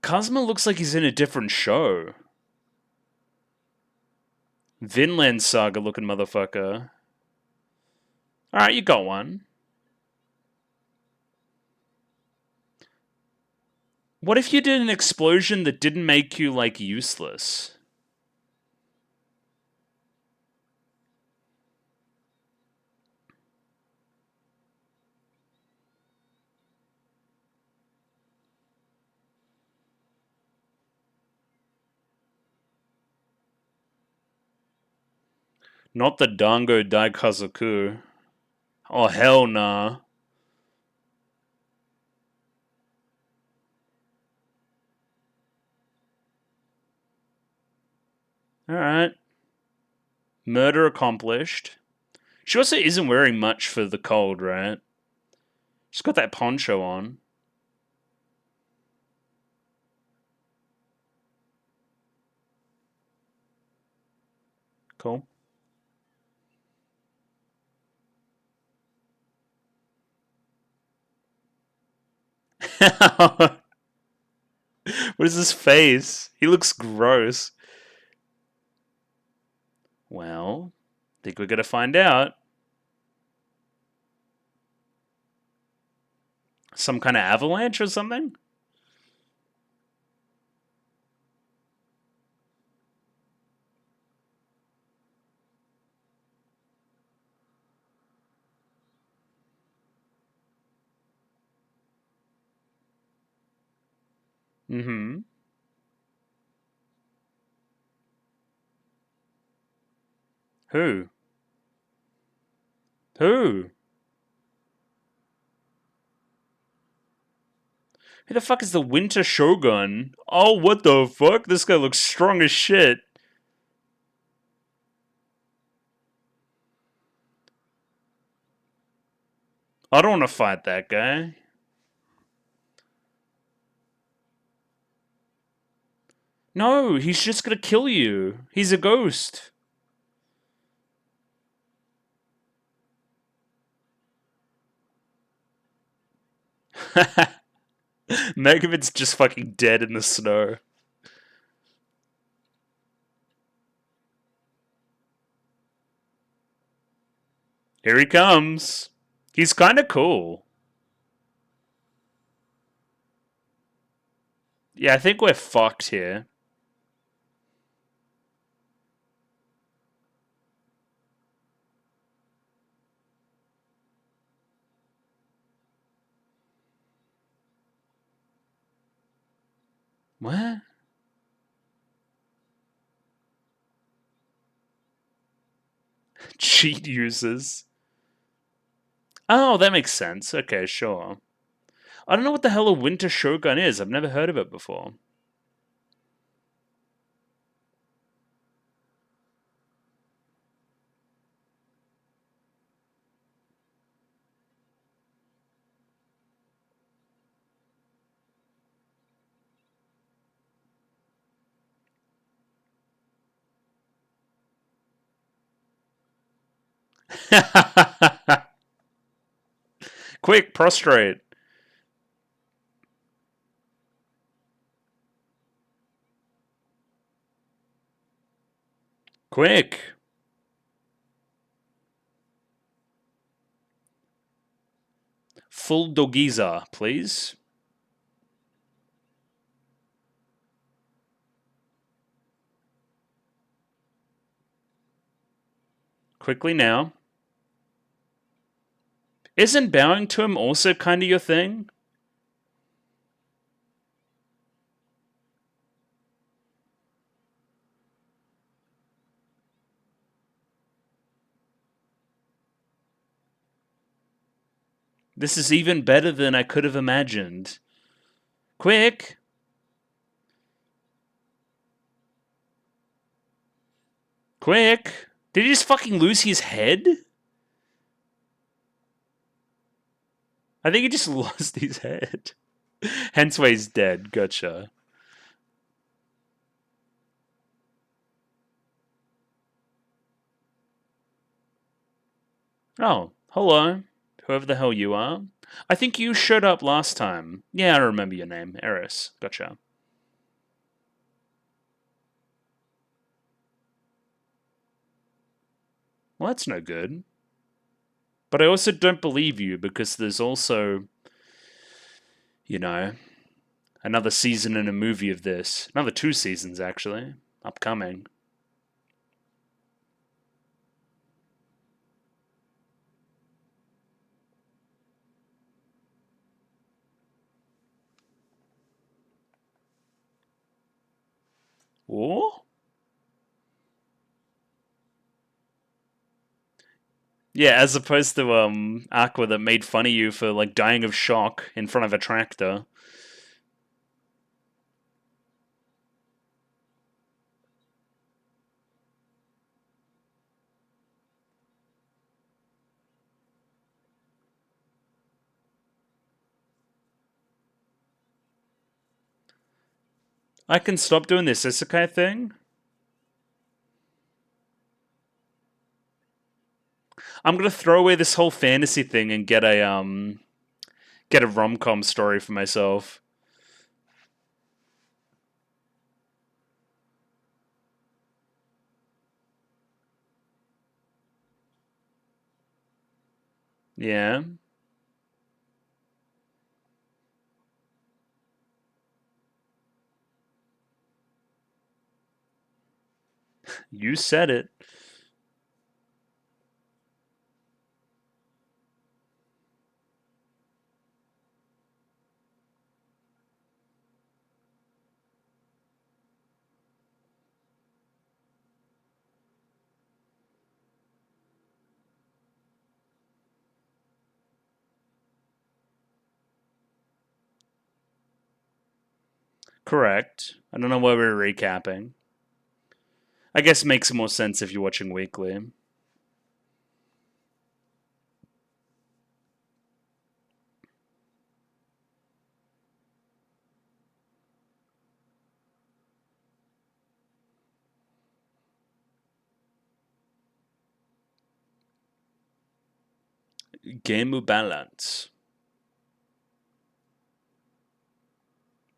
Kazuma looks like he's in a different show. Vinland Saga looking motherfucker. Alright, you got one. What if you did an explosion that didn't make you, like, useless? Not the Dango Daikazoku. Oh, hell nah. Alright. Murder accomplished. She also isn't wearing much for the cold, right? She's got that poncho on. Cool. What is his face? He looks gross. Well, think we're gonna find out. Some kind of avalanche or something? Mm-hmm. Who? Who? Who the fuck is the Winter Shogun? Oh, what the fuck? This guy looks strong as shit. I don't want to fight that guy. No, he's just gonna kill you. He's a ghost. Megavid's just fucking dead in the snow. Here he comes. He's kind of cool. Yeah, I think we're fucked here. What? Cheat users. Oh, that makes sense. Okay, sure. I don't know what the hell a Winter Shogun is. I've never heard of it before. Quick, prostrate. Quick. Full Dogiza, please. Quickly now. Isn't bowing to him also kind of your thing? This is even better than I could have imagined. Quick! Quick! Did he just fucking lose his head? I think he just lost his head. Hence why he's dead. Gotcha. Oh, hello. Whoever the hell you are. I think you showed up last time. Yeah, I remember your name. Eris. Gotcha. Well, that's no good. But I also don't believe you because there's also, you know, another season and a movie of this. Another 2 seasons, actually. Upcoming. What? Yeah, as opposed to Aqua that made fun of you for like dying of shock in front of a tractor. I can stop doing this isekai thing? I'm gonna throw away this whole fantasy thing and get a rom-com story for myself. Yeah. You said it. Correct. I don't know why we're recapping. I guess it makes more sense if you're watching weekly. Game balance.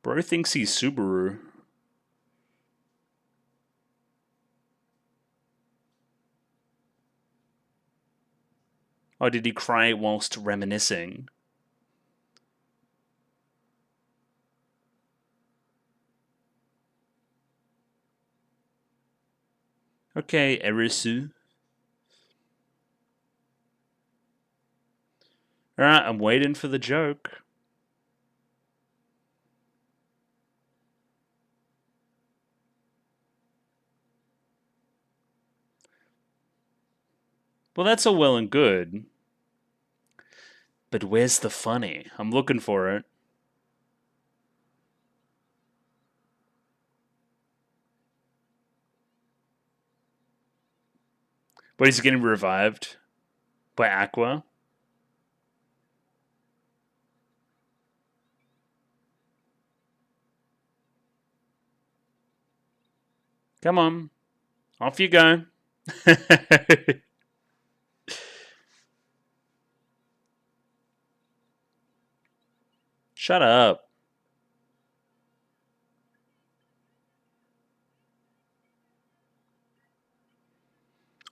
Bro thinks he's Subaru. Or did he cry whilst reminiscing? Okay, Erisu. Alright, I'm waiting for the joke. Well, that's all well and good. But where's the funny? I'm looking for it. But he's getting revived by Aqua. Come on. Off you go. Shut up.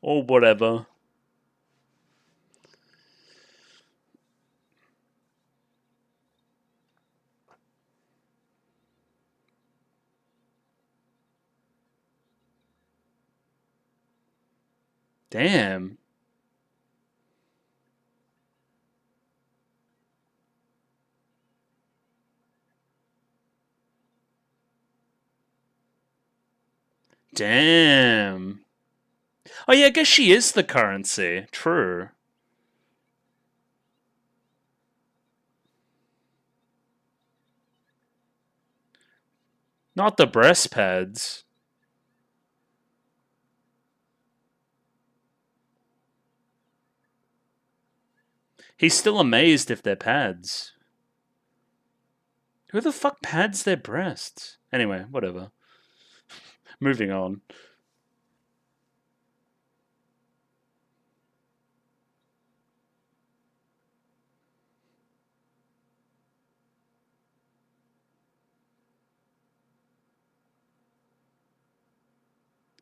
Or whatever. Damn. Damn. Oh yeah, I guess she is the currency. True. Not the breast pads. He's still amazed if they're pads. Who the fuck pads their breasts? Anyway, whatever. Moving on.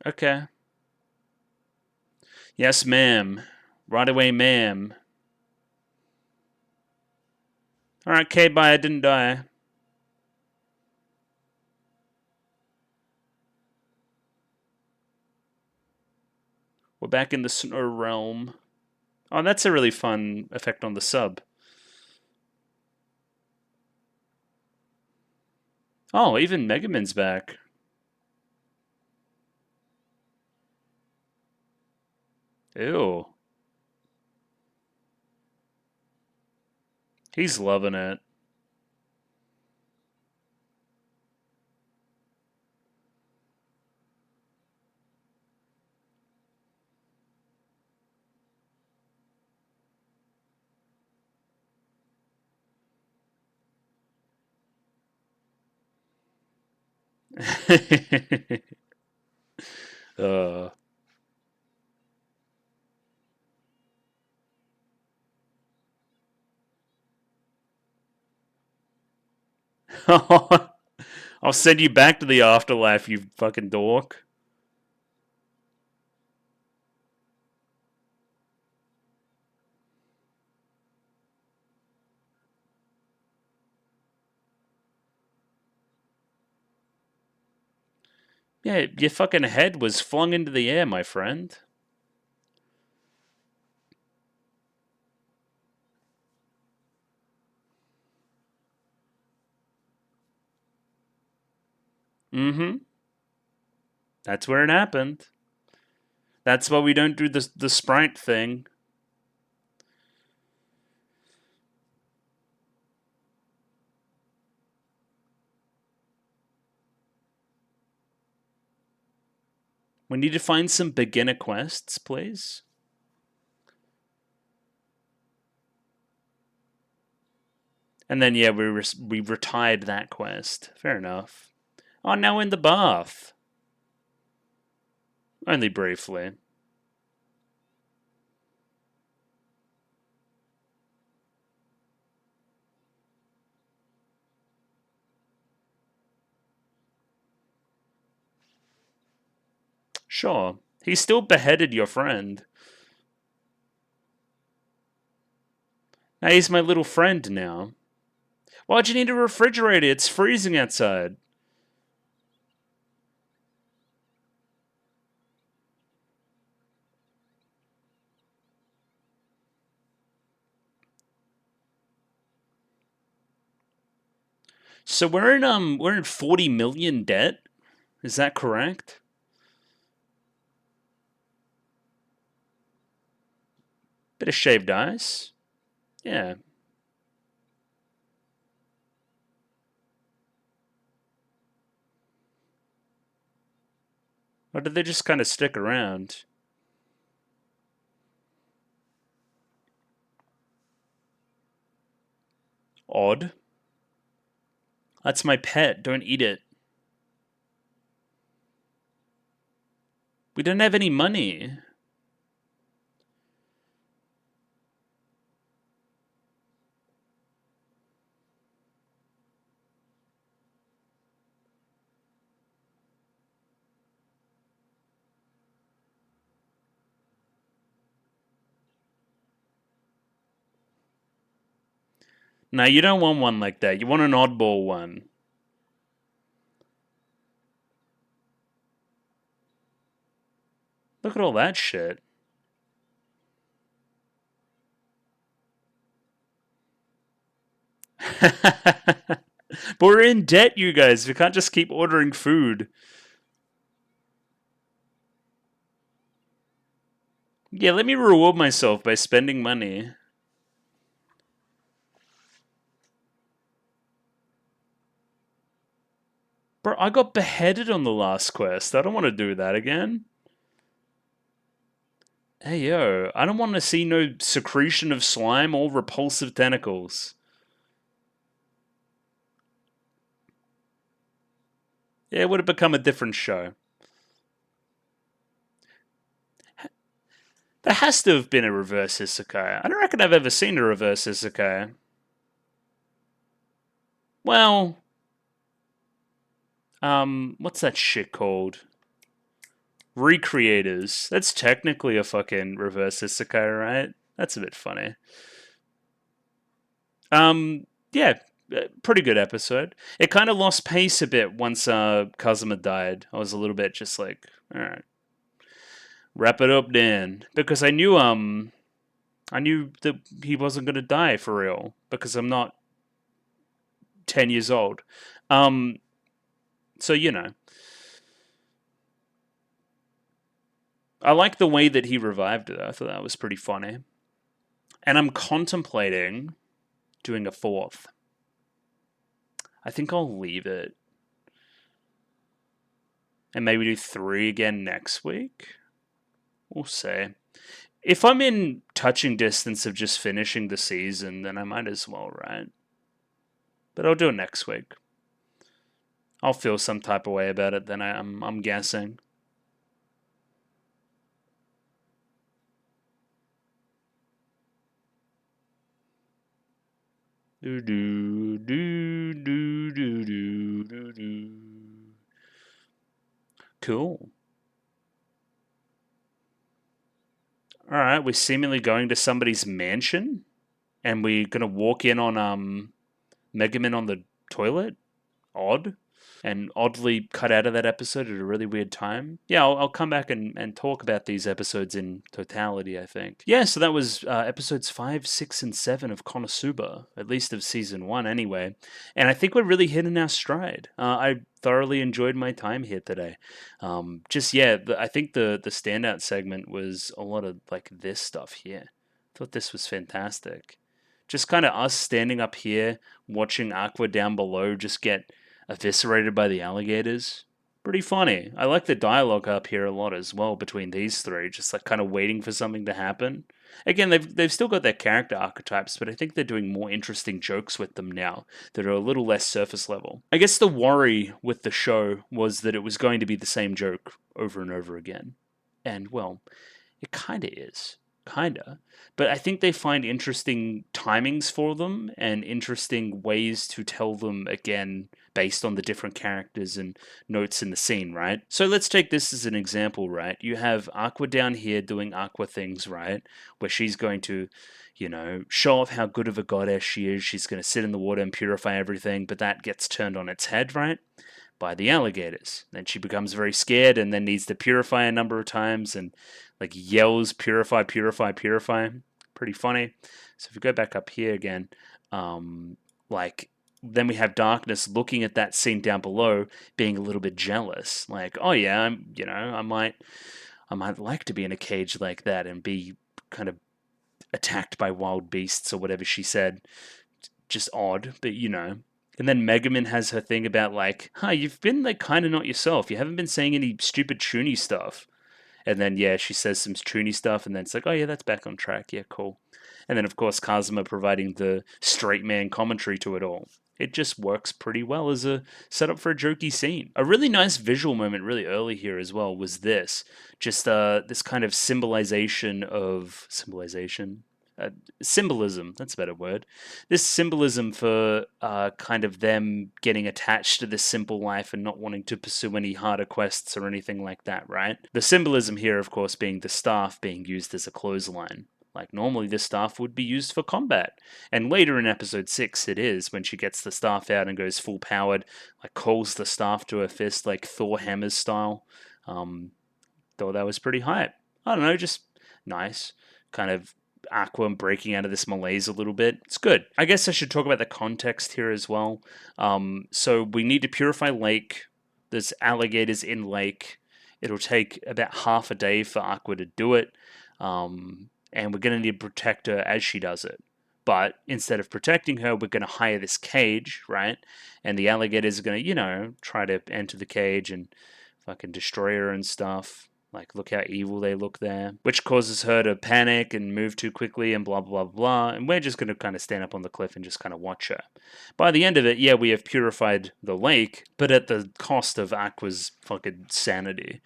Okay. Yes, ma'am. Right away, ma'am. Alright, okay, bye, I didn't die. We're back in the snow realm. Oh, that's a really fun effect on the sub. Oh, even Megaman's back. Ew. He's loving it. uh. I'll send you back to the afterlife, you fucking dork. Yeah, your fucking head was flung into the air, my friend. Mm-hmm. That's where it happened. That's why we don't do the sprite thing. We need to find some beginner quests, please. And then, yeah, we retired that quest. Fair enough. Oh, now in the bath. Only briefly. Sure. He still beheaded your friend. Now he's my little friend now. Why'd you need a refrigerator? It's freezing outside. So we're in 40 million debt? Is that correct? Bit of shaved ice. Yeah. Or did they just kind of stick around? Odd. That's my pet. Don't eat it. We don't have any money. No, you don't want one like that. You want an oddball one. Look at all that shit. But we're in debt, you guys. We can't just keep ordering food. Yeah, let me reward myself by spending money. Bro, I got beheaded on the last quest. I don't want to do that again. Hey, yo, I don't want to see no secretion of slime or repulsive tentacles. Yeah, it would have become a different show. There has to have been a reverse isekai. I don't reckon I've ever seen a reverse isekai. Well, what's that shit called? Recreators. That's technically a fucking reverse isekai, right? That's a bit funny. Yeah, pretty good episode. It kind of lost pace a bit once Kazuma died. I was a little bit just like, all right, wrap it up, Dan, because I knew that he wasn't gonna die for real because I'm not 10 years old. Um, so you know, I like the way that he revived it. I thought that was pretty funny, and I'm contemplating doing a fourth. I think I'll leave it and maybe do 3 again next week. We'll see. If I'm in touching distance of just finishing the season, then I might as well, right? But I'll do it next week. I'll feel some type of way about it then, I'm guessing. Do do do do do do do do. Cool. All right, we're seemingly going to somebody's mansion, and we're gonna walk in on Megaman on the toilet. Odd. And oddly cut out of that episode at a really weird time. Yeah, I'll come back and talk about these episodes in totality, I think. Yeah, so that was episodes 5, 6, and 7 of Konosuba, at least of season 1 anyway. And I think we're really hitting our stride. I thoroughly enjoyed my time here today. I think the standout segment was a lot of like this stuff here. I thought this was fantastic. Just kind of us standing up here, watching Aqua down below just get eviscerated by the alligators. Pretty funny. I like the dialogue up here a lot as well between these three, just like kind of waiting for something to happen. Again, they've still got their character archetypes, but I think they're doing more interesting jokes with them now that are a little less surface level. I guess the worry with the show was that it was going to be the same joke over and over again. And well, it kind of is. Kinda. But I think they find interesting timings for them and interesting ways to tell them again based on the different characters and notes in the scene, right? So let's take this as an example, right? You have Aqua down here doing Aqua things, right? Where she's going to, show off how good of a goddess she is. She's going to sit in the water and purify everything, but that gets turned on its head, right? By the alligators. Then she becomes very scared and then needs to purify a number of times and like yells, purify, purify, purify. Pretty funny. So if we go back up here again, then we have Darkness looking at that scene down below, being a little bit jealous. Like, oh yeah, I might like to be in a cage like that and be kind of attacked by wild beasts or whatever she said. Just odd, but And then Megaman has her thing about like, you've been like kind of not yourself. You haven't been saying any stupid Chuny stuff. And then, yeah, she says some Chuny stuff, and then it's like, oh, yeah, that's back on track. Yeah, cool. And then, of course, Kazuma providing the straight man commentary to it all. It just works pretty well as a setup for a jokey scene. A really nice visual moment really early here as well was this. Just this kind of symbolism, that's a better word. This symbolism for kind of them getting attached to this simple life and not wanting to pursue any harder quests or anything like that, right? The symbolism here, of course, being the staff being used as a clothesline. Like normally the staff would be used for combat. And later in episode 6 it is, when she gets the staff out and goes full powered, like calls the staff to her fist like Thor hammers style. Thought that was pretty hype. I don't know, just nice. Kind of Aqua breaking out of this malaise a little bit. It's good. I guess I should talk about the context here as well. So we need to purify lake. There's alligators in lake. It'll take about half a day for Aqua to do it. And we're going to need to protect her as she does it. But instead of protecting her, we're going to hire this cage, right? And the alligators are going to, try to enter the cage and fucking destroy her and stuff. Like, look how evil they look there. Which causes her to panic and move too quickly and blah, blah, blah. And we're just going to kind of stand up on the cliff and just kind of watch her. By the end of it, yeah, we have purified the lake, but at the cost of Aqua's fucking sanity.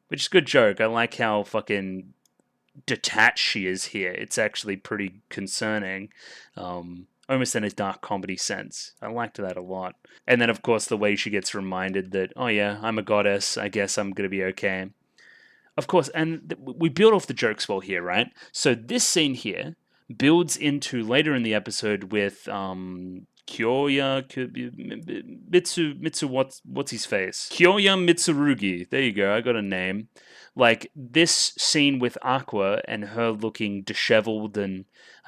Which is a good joke. I like how fucking detached she is here. It's actually pretty concerning. Almost in a dark comedy sense. I liked that a lot. And then, of course, the way she gets reminded that, oh yeah, I'm a goddess, I guess I'm going to be okay. Of course, and we build off the jokes well here, right? So this scene here builds into later in the episode with Kyoya Mitsu what's his face? Kyoya Mitsurugi. There you go, I got a name. Like this scene with Aqua and her looking disheveled and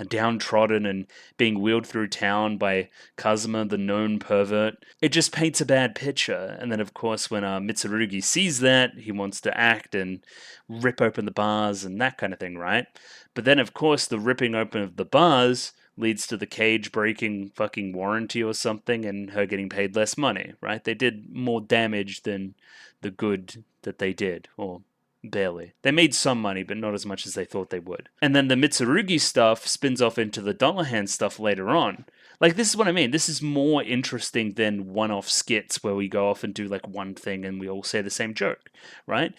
downtrodden and being wheeled through town by Kazuma, the known pervert, it just paints a bad picture. And then, of course, when Mitsurugi sees that, he wants to act and rip open the bars and that kind of thing, right? But then, of course, the ripping open of the bars leads to the cage breaking fucking warranty or something and her getting paid less money, right? They did more damage than the good that they did, or barely. They made some money, but not as much as they thought they would. And then the Mitsurugi stuff spins off into the Dollar Hand stuff later on. Like, this is what I mean. This is more interesting than one-off skits where we go off and do like one thing and we all say the same joke, right?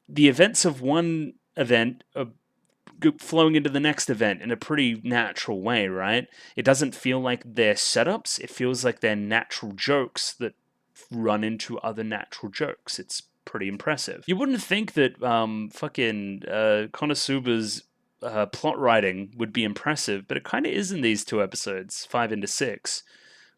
The events of one event are flowing into the next event in a pretty natural way, right? It doesn't feel like they're setups. It feels like they're natural jokes that run into other natural jokes. It's pretty impressive. You wouldn't think that Konosuba's plot writing would be impressive, but it kind of is in these two episodes, 5 into 6.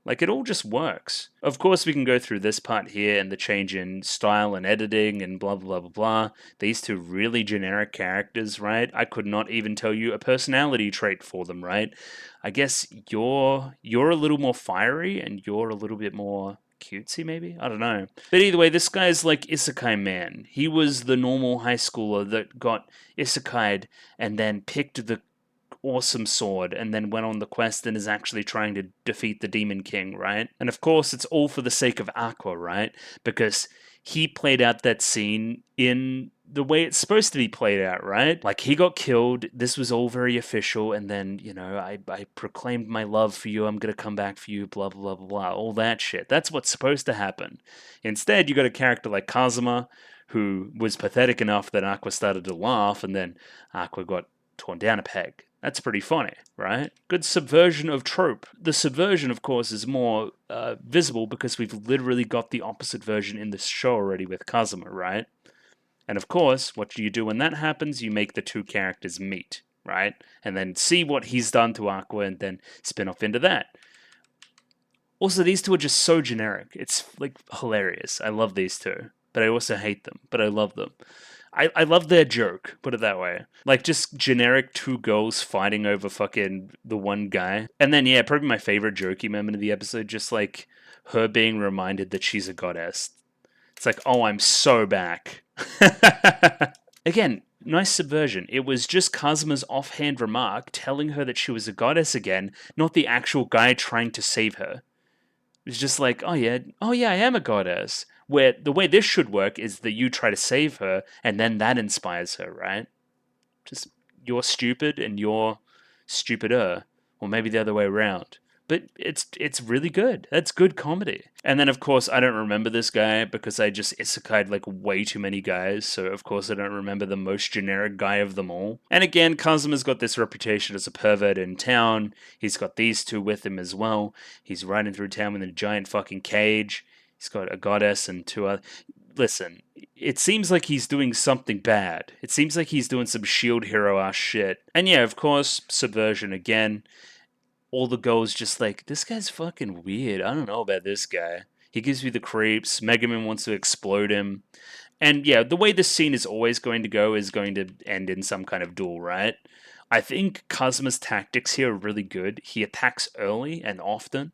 Like, it all just works. Of course, we can go through this part here and the change in style and editing and blah, blah, blah, blah. These two really generic characters, right? I could not even tell you a personality trait for them, right? I guess you're a little more fiery and you're a little bit more cutesy, maybe? I don't know. But either way, this guy's like Isekai Man. He was the normal high schooler that got isekai'd and then picked the awesome sword and then went on the quest and is actually trying to defeat the Demon King, right? And of course, it's all for the sake of Aqua, right? Because he played out that scene in the way it's supposed to be played out, right? Like, he got killed, this was all very official, and then, you know, I proclaimed my love for you, I'm gonna come back for you, blah, blah, blah, blah, all that shit. That's what's supposed to happen. Instead, you got a character like Kazuma, who was pathetic enough that Aqua started to laugh, and then Aqua got torn down a peg. That's pretty funny, right? Good subversion of trope. The subversion, of course, is more visible because we've literally got the opposite version in this show already with Kazuma, right? And of course, what do you do when that happens? You make the two characters meet, right? And then see what he's done to Aqua and then spin off into that. Also, these two are just so generic. It's, like, hilarious. I love these two. But I also hate them. But I love them. I love their joke, put it that way. Like, just generic two girls fighting over fucking the one guy. And then, yeah, probably my favorite jokey moment of the episode, just like her being reminded that she's a goddess. It's like, oh, I'm so back. Again, nice subversion. It was just Kazuma's offhand remark telling her that she was a goddess again, not the actual guy trying to save her. It's just like, oh yeah, I am a goddess. Where the way this should work is that you try to save her, and then that inspires her, right? Just, you're stupid and you're stupider, or maybe the other way around. But it's really good. That's good comedy. And then, of course, I don't remember this guy because I just isekai'd like way too many guys, so of course I don't remember the most generic guy of them all. And again, Kazuma's got this reputation as a pervert in town. He's got these two with him as well. He's riding through town with a giant fucking cage. He's got a goddess and two other... Listen, it seems like he's doing something bad. It seems like he's doing some Shield Hero-ass shit. And yeah, of course, subversion again. All the girls just like, this guy's fucking weird. I don't know about this guy. He gives me the creeps. Megaman wants to explode him. And yeah, the way this scene is always going to go is going to end in some kind of duel, right? I think Kazuma's tactics here are really good. He attacks early and often,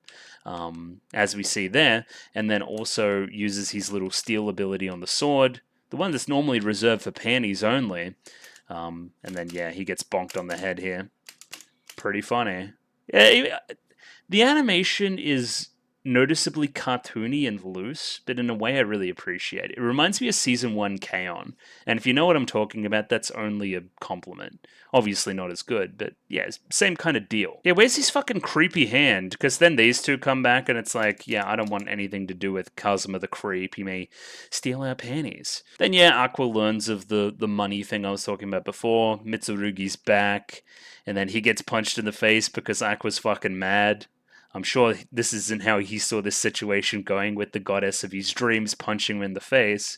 as we see there, and then also uses his little steal ability on the sword, the one that's normally reserved for panties only. And then, yeah, he gets bonked on the head here. Pretty funny. Yeah, the animation is noticeably cartoony and loose, but in a way I really appreciate it. It reminds me of Season 1 K-On! And if you know what I'm talking about, that's only a compliment. Obviously not as good, but yeah, same kind of deal. Yeah, where's his fucking creepy hand? Because then these two come back and it's like, yeah, I don't want anything to do with Kazuma the creep. He may steal our panties. Then yeah, Aqua learns of the money thing I was talking about before. Mitsurugi's back. And then he gets punched in the face because Aqua's fucking mad. I'm sure this isn't how he saw this situation going, with the goddess of his dreams punching him in the face.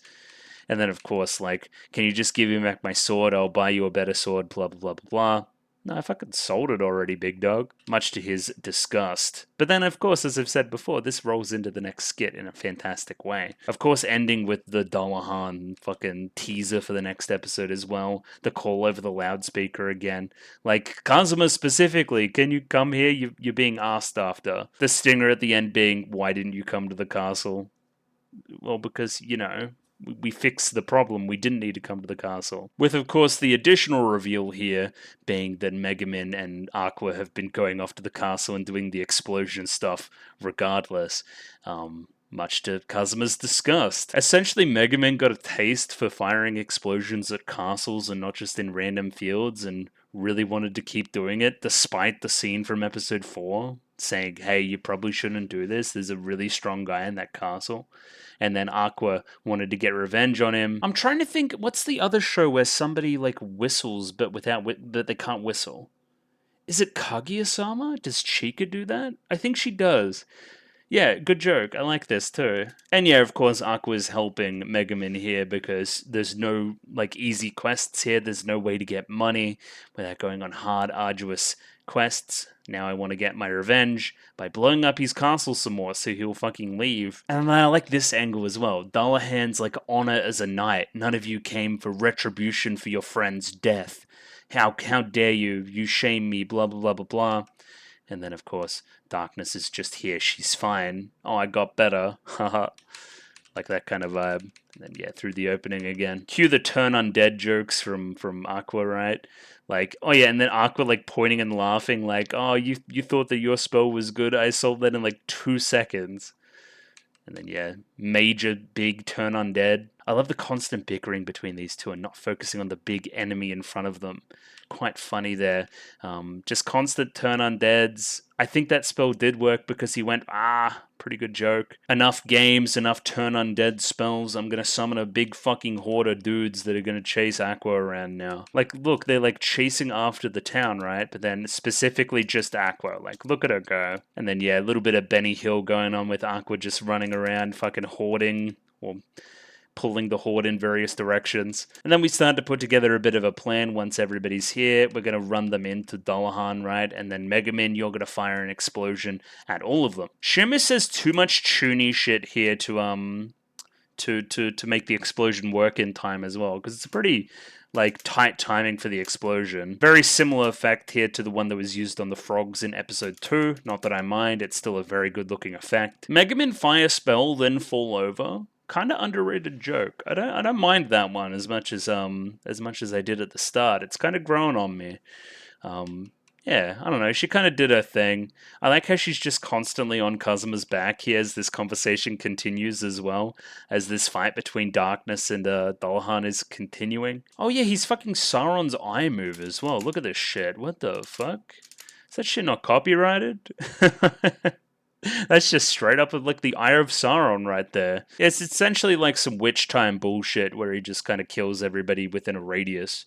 And then, of course, like, can you just give me back my sword? I'll buy you a better sword, blah, blah, blah, blah, blah. No, I fucking sold it already, big dog. Much to his disgust. But then, of course, as I've said before, this rolls into the next skit in a fantastic way. Of course, ending with the Dullahan fucking teaser for the next episode as well. The call over the loudspeaker again. Like, Kazuma specifically, can you come here? You're being asked after. The stinger at the end being, why didn't you come to the castle? Well, because, you know, we fixed the problem. We didn't need to come to the castle. With, of course, the additional reveal here being that Megaman and Aqua have been going off to the castle and doing the explosion stuff regardless. Much to Kazuma's disgust. Essentially, Megaman got a taste for firing explosions at castles and not just in random fields, and really wanted to keep doing it despite the scene from episode 4. saying, hey, you probably shouldn't do this. There's a really strong guy in that castle. And then Aqua wanted to get revenge on him. I'm trying to think, what's the other show where somebody like whistles but but they can't whistle? Is it Kaguya-sama? Does Chika do that? I think she does. Yeah, good joke. I like this too. And yeah, of course, Aqua's helping Megumin here because there's no like easy quests here. There's no way to get money without going on hard, arduous quests. Now I want to get my revenge by blowing up his castle some more so he'll fucking leave. And I like this angle as well. Dullahan's like honor as a knight. None of you came for retribution for your friend's death. How dare you? You shame me, blah, blah, blah, blah, blah. And then, of course, Darkness is just here. She's fine. Oh, I got better. Haha. Like that kind of vibe. And then, yeah, through the opening again. Cue the turn undead jokes from Aqua, right? Like, oh yeah, and then Aqua, like, pointing and laughing, like, oh, you thought that your spell was good? I solved that in, like, 2 seconds. And then, yeah, major, big turn undead. I love the constant bickering between these two and not focusing on the big enemy in front of them. Quite funny there. Just constant turn undeads. I think that spell did work because he went, pretty good joke. Enough games, enough turn undead spells. I'm going to summon a big fucking horde of dudes that are going to chase Aqua around now. Like, look, they're like chasing after the town, right? But then specifically just Aqua. Like, look at her go. And then, yeah, a little bit of Benny Hill going on with Aqua just running around fucking hoarding or pulling the horde in various directions. And then we start to put together a bit of a plan once everybody's here. We're going to run them into Dullahan, right? And then Megumin, you're going to fire an explosion at all of them. Shima says too much Chuny shit here to make the explosion work in time as well, because it's a pretty like tight timing for the explosion. Very similar effect here to the one that was used on the frogs in episode 2. Not that I mind, it's still a very good looking effect. Megumin fire spell, then fall over. Kind of underrated joke. I don't mind that one as much as I did at the start. It's kind of grown on me. Yeah, I don't know. She kind of did her thing. I like how she's just constantly on Kazuma's back here as this conversation continues as well, as this fight between Darkness and Dullahan is continuing. Oh yeah, he's fucking Sauron's eye move as well. Look at this shit. What the fuck? Is that shit not copyrighted? That's just straight up of like the Eye of Sauron right there. It's essentially like some witch time bullshit where he just kind of kills everybody within a radius.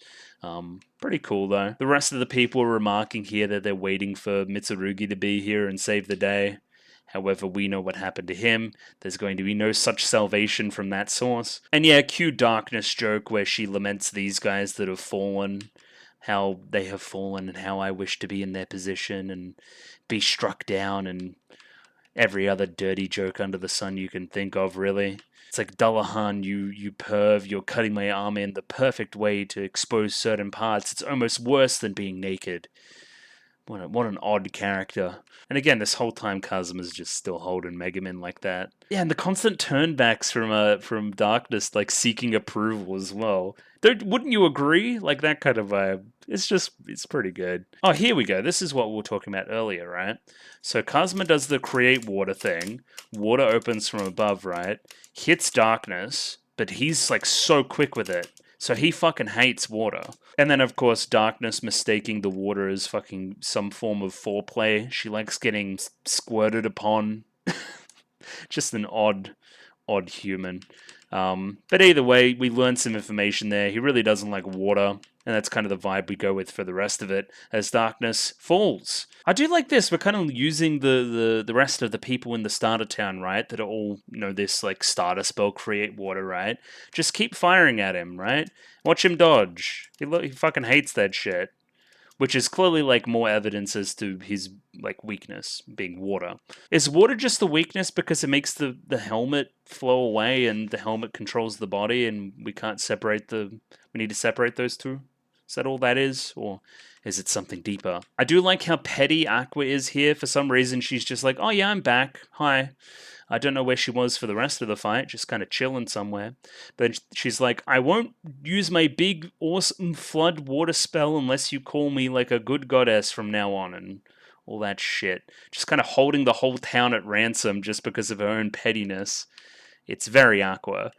Pretty cool though. The rest of the people are remarking here that they're waiting for Mitsurugi to be here and save the day. However, we know what happened to him. There's going to be no such salvation from that source. And yeah, cue Darkness joke where she laments these guys that have fallen. How they have fallen and how I wish to be in their position and be struck down and every other dirty joke under the sun you can think of, really. It's like, Dullahan, you perv, you're cutting my arm in the perfect way to expose certain parts. It's almost worse than being naked. What an odd character. And again, this whole time Kazuma's just still holding Megumin like that. Yeah, and the constant turnbacks from Darkness, like seeking approval as well. Wouldn't you agree? Like that kind of vibe. It's pretty good. Oh, here we go. This is what we were talking about earlier, right? So Kazuma does the create water thing. Water opens from above, right? Hits Darkness, but he's like so quick with it. So he fucking hates water. And then, of course, Darkness mistaking the water as fucking some form of foreplay. She likes getting squirted upon. Just an odd human. But either way, we learned some information there. He really doesn't like water. And that's kind of the vibe we go with for the rest of it, as Darkness falls. I do like this. We're kind of using the rest of the people in the starter town, right? That are all, this like starter spell, create water, right? Just keep firing at him, right? Watch him dodge. He fucking hates that shit. Which is clearly like more evidence as to his like weakness, being water. Is water just the weakness because it makes the helmet flow away and the helmet controls the body and we can't separate we need to separate those two? Is that all that is? Or is it something deeper? I do like how petty Aqua is here. For some reason, she's just like, oh yeah, I'm back. Hi. I don't know where she was for the rest of the fight, just kind of chilling somewhere. But she's like, I won't use my big, awesome flood water spell unless you call me like a good goddess from now on, and all that shit. Just kind of holding the whole town at ransom just because of her own pettiness. It's very Aqua.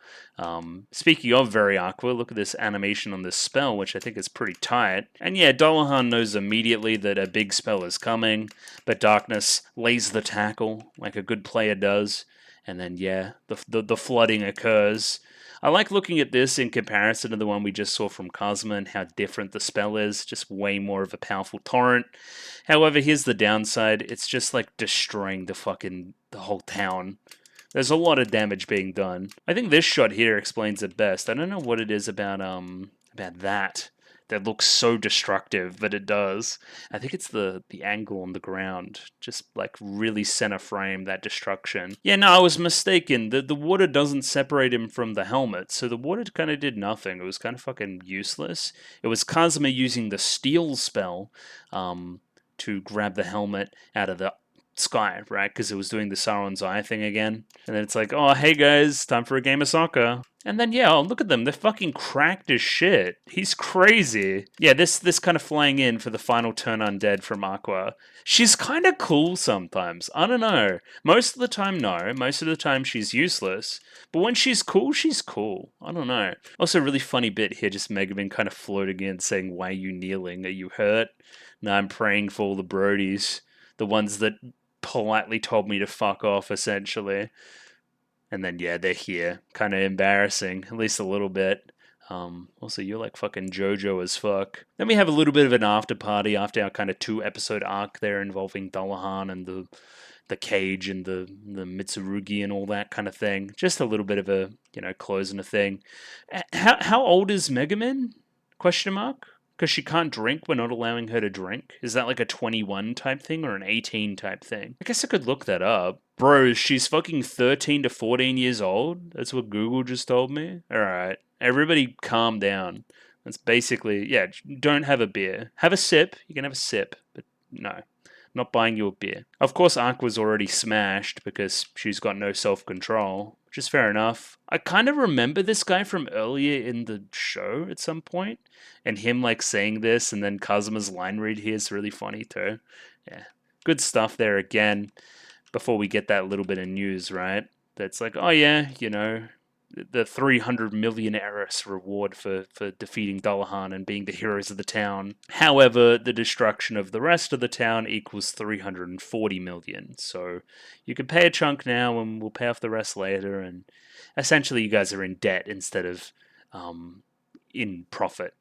Speaking of very Aqua, look at this animation on this spell, which I think is pretty tight. And yeah, Dullahan knows immediately that a big spell is coming, but Darkness lays the tackle like a good player does. And then yeah, the flooding occurs. I like looking at this in comparison to the one we just saw from Cosmo and how different the spell is. Just way more of a powerful torrent. However, here's the downside. It's just like destroying the whole town. There's a lot of damage being done. I think this shot here explains it best. I don't know what it is about that looks so destructive, but it does. I think it's the angle on the ground, just like really center frame that destruction. Yeah, no, I was mistaken. The water doesn't separate him from the helmet, so the water kind of did nothing. It was kind of fucking useless. It was Kazuma using the steal spell to grab the helmet out of the sky, right? Because it was doing the Sauron's Eye thing again. And then it's like, oh, hey guys, time for a game of soccer. And then, yeah, oh, look at them. They're fucking cracked as shit. He's crazy. Yeah, this kind of flying in for the final turn undead from Aqua. She's kind of cool sometimes. I don't know. Most of the time, no. Most of the time, she's useless. But when she's cool, she's cool. I don't know. Also, a really funny bit here, just Megaman kind of floating in saying, why are you kneeling? Are you hurt? No, I'm praying for all the Brodies. The ones that politely told me to fuck off, essentially. And then, yeah, they're here. Kind of embarrassing, at least a little bit. Also, you're like fucking JoJo as fuck. Then we have a little bit of an after party after our kind of 2-episode arc there involving Dullahan and the cage and the Mitsurugi and all that kind of thing. Just a little bit of a, closing a thing. How old is Megaman? Question mark? Because she can't drink, we're not allowing her to drink? Is that like a 21 type thing or an 18 type thing? I guess I could look that up. Bro, she's fucking 13 to 14 years old? That's what Google just told me? Alright, everybody calm down. That's basically, yeah, don't have a beer. Have a sip, you can have a sip, but no. Not buying you a beer. Of course, Aqua's already smashed because she's got no self-control, which is fair enough. I kind of remember this guy from earlier in the show at some point, and him like saying this, and then Kazuma's line read here is really funny too. Yeah, good stuff there again. Before we get that little bit of news, right? That's like, oh yeah, the 300 million Eris reward for defeating Dullahan and being the heroes of the town. However, the destruction of the rest of the town equals 340 million. So you can pay a chunk now and we'll pay off the rest later. And essentially you guys are in debt instead of in profit.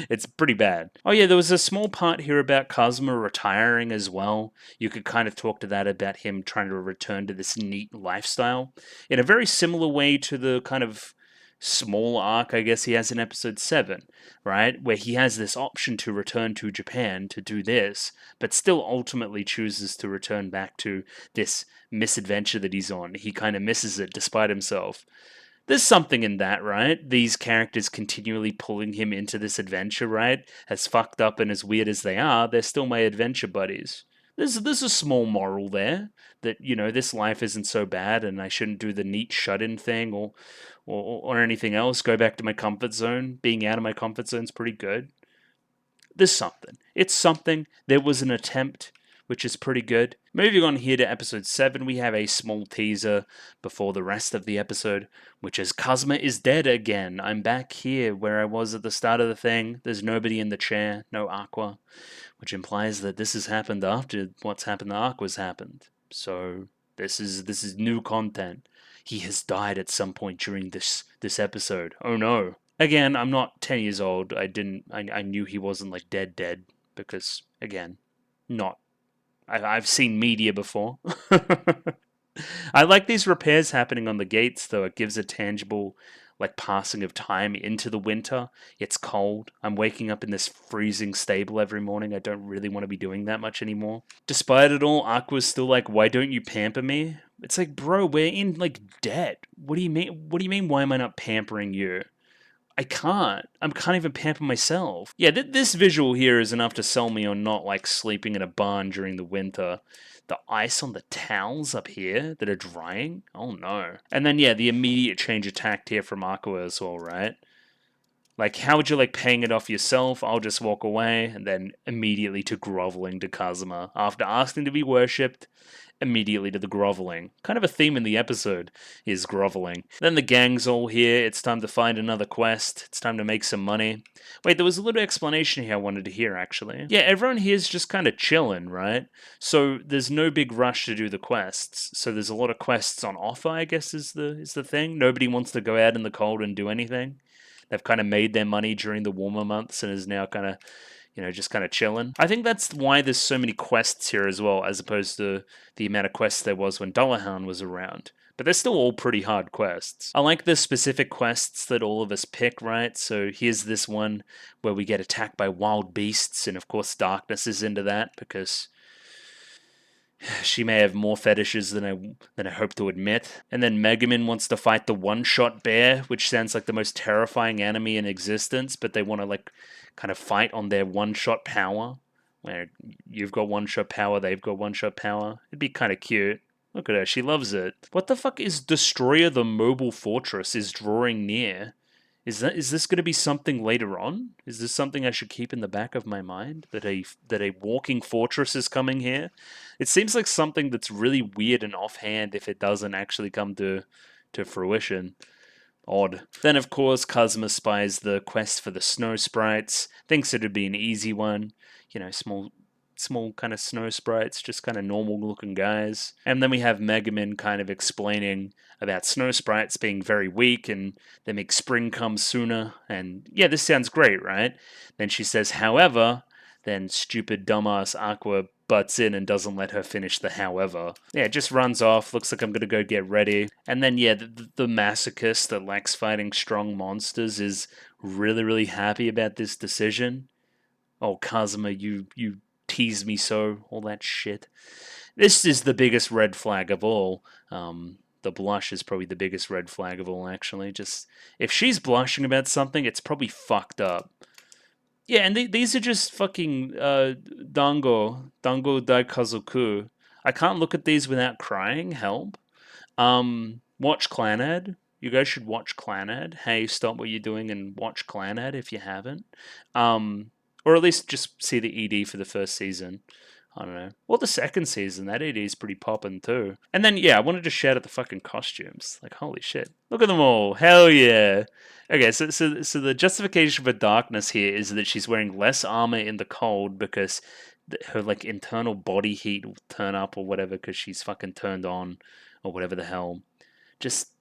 It's pretty bad. Oh yeah, there was a small part here about Kazuma retiring as well. You could kind of talk to that about him trying to return to this neat lifestyle in a very similar way to the kind of small arc I guess he has in episode 7, right? Where he has this option to return to Japan to do this, but still ultimately chooses to return back to this misadventure that he's on. He kind of misses it despite himself. There's something in that, right? These characters continually pulling him into this adventure, right? As fucked up and as weird as they are, they're still my adventure buddies. There's a small moral there that, this life isn't so bad and I shouldn't do the neat shut-in thing or anything else. Go back to my comfort zone. Being out of my comfort zone is pretty good. There's something. It's something. There was an attempt, which is pretty good. Moving on here to episode 7, we have a small teaser before the rest of the episode, which is Kazuma is dead again. I'm back here where I was at the start of the thing. There's nobody in the chair, no Aqua, which implies that this has happened after what's happened to Aqua's happened. So this is new content. He has died at some point during this episode. Oh no. Again, I'm not 10 years old. I knew he wasn't like dead because again, I've seen media before. I like these repairs happening on the gates, though. It gives a tangible, passing of time into the winter. It's cold. I'm waking up in this freezing stable every morning. I don't really want to be doing that much anymore. Despite it all, Aqua's still like, why don't you pamper me? It's like, bro, we're in, debt. What do you mean? What do you mean, why am I not pampering you? I can't even pamper myself. Yeah, this visual here is enough to sell me on not sleeping in a barn during the winter. The ice on the towels up here that are drying? Oh no. And then yeah, the immediate change of tact here from Aqua as well, right? Like, how would you like paying it off yourself? I'll just walk away, and then immediately to groveling to Kazuma. After asking to be worshipped, immediately to the groveling. Kind of a theme in the episode is groveling. Then the gang's all here. It's time to find another quest. It's time to make some money. Wait, there was a little explanation here I wanted to hear, actually. Yeah, everyone here is just kind of chilling, right? So there's no big rush to do the quests. So there's a lot of quests on offer, I guess, is the thing. Nobody wants to go out in the cold and do anything. They've kind of made their money during the warmer months and is now kind of, just kind of chilling. I think that's why there's so many quests here as well, as opposed to the amount of quests there was when Dullahan was around. But they're still all pretty hard quests. I like the specific quests that all of us pick, right? So here's this one where we get attacked by wild beasts, and of course Darkness is into that because she may have more fetishes than I hope to admit. And then Megumin wants to fight the one-shot bear, which sounds like the most terrifying enemy in existence, but they want to like kind of fight on their one-shot power, where you've got one-shot power, they've got one-shot power. It'd be kind of cute. Look at her, she loves it. What the fuck is Destroyer the Mobile Fortress is drawing near? Is this going to be something later on? Is this something I should keep in the back of my mind? That a walking fortress is coming here? It seems like something that's really weird and offhand if it doesn't actually come to fruition. Odd. Then of course Kazuma spies the quest for the snow sprites, thinks it'd be an easy one, small kind of snow sprites, just kind of normal looking guys. And then we have Megumin kind of explaining about snow sprites being very weak and they make spring come sooner. And yeah, this sounds great, right? Then she says, however, then stupid dumbass Aqua butts in and doesn't let her finish the however. Yeah, it just runs off, looks like I'm gonna go get ready. And then yeah, the masochist that likes fighting strong monsters is really, really happy about this decision. Oh, Kazuma, you tease me so, all that shit. This is the biggest red flag of all. The blush is probably the biggest red flag of all, actually. Just, if she's blushing about something, it's probably fucked up. Yeah, and these are just fucking Dango Daikazoku. I can't look at these without crying, help. Watch Clanad. You guys should watch Clanad. Hey, stop what you're doing and watch Clanad if you haven't. Or at least just see the ED for the first season. I don't know. Or the second season. That ED is pretty poppin' too. And then, yeah, I wanted to shout at the fucking costumes. Like, holy shit. Look at them all. Hell yeah. Okay, so the justification for Darkness here is that she's wearing less armor in the cold because her, like, internal body heat will turn up or whatever because she's fucking turned on or whatever the hell. Just,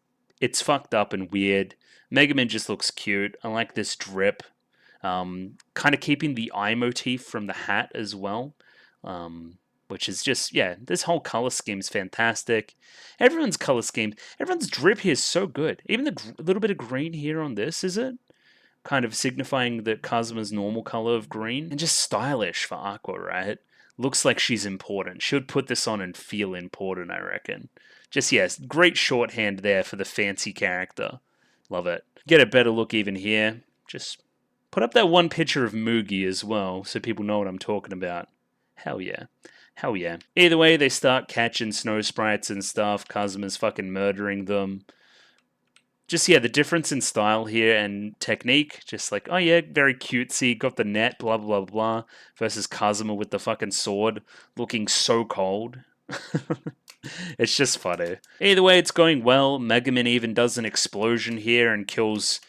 it's fucked up and weird. Megumin just looks cute. I like this drip. Kind of keeping the eye motif from the hat as well, which is just, yeah, this whole color scheme is fantastic. Everyone's color scheme, everyone's drip here is so good. Even the little bit of green here on this, is it? Kind of signifying the Kazuma's normal color of green. And just stylish for Aqua, right? Looks like she's important. Should put this on and feel important, I reckon. Just, yes, great shorthand there for the fancy character. Love it. Get a better look even here. Just put up that one picture of Mugi as well, so people know what I'm talking about. Hell yeah. Hell yeah. Either way, they start catching snow sprites and stuff. Kazuma's fucking murdering them. Just, yeah, the difference in style here and technique. Just like, oh yeah, very cutesy, got the net, blah, blah, blah. Versus Kazuma with the fucking sword, looking so cold. It's just funny. Either way, it's going well. Megumin even does an explosion here and kills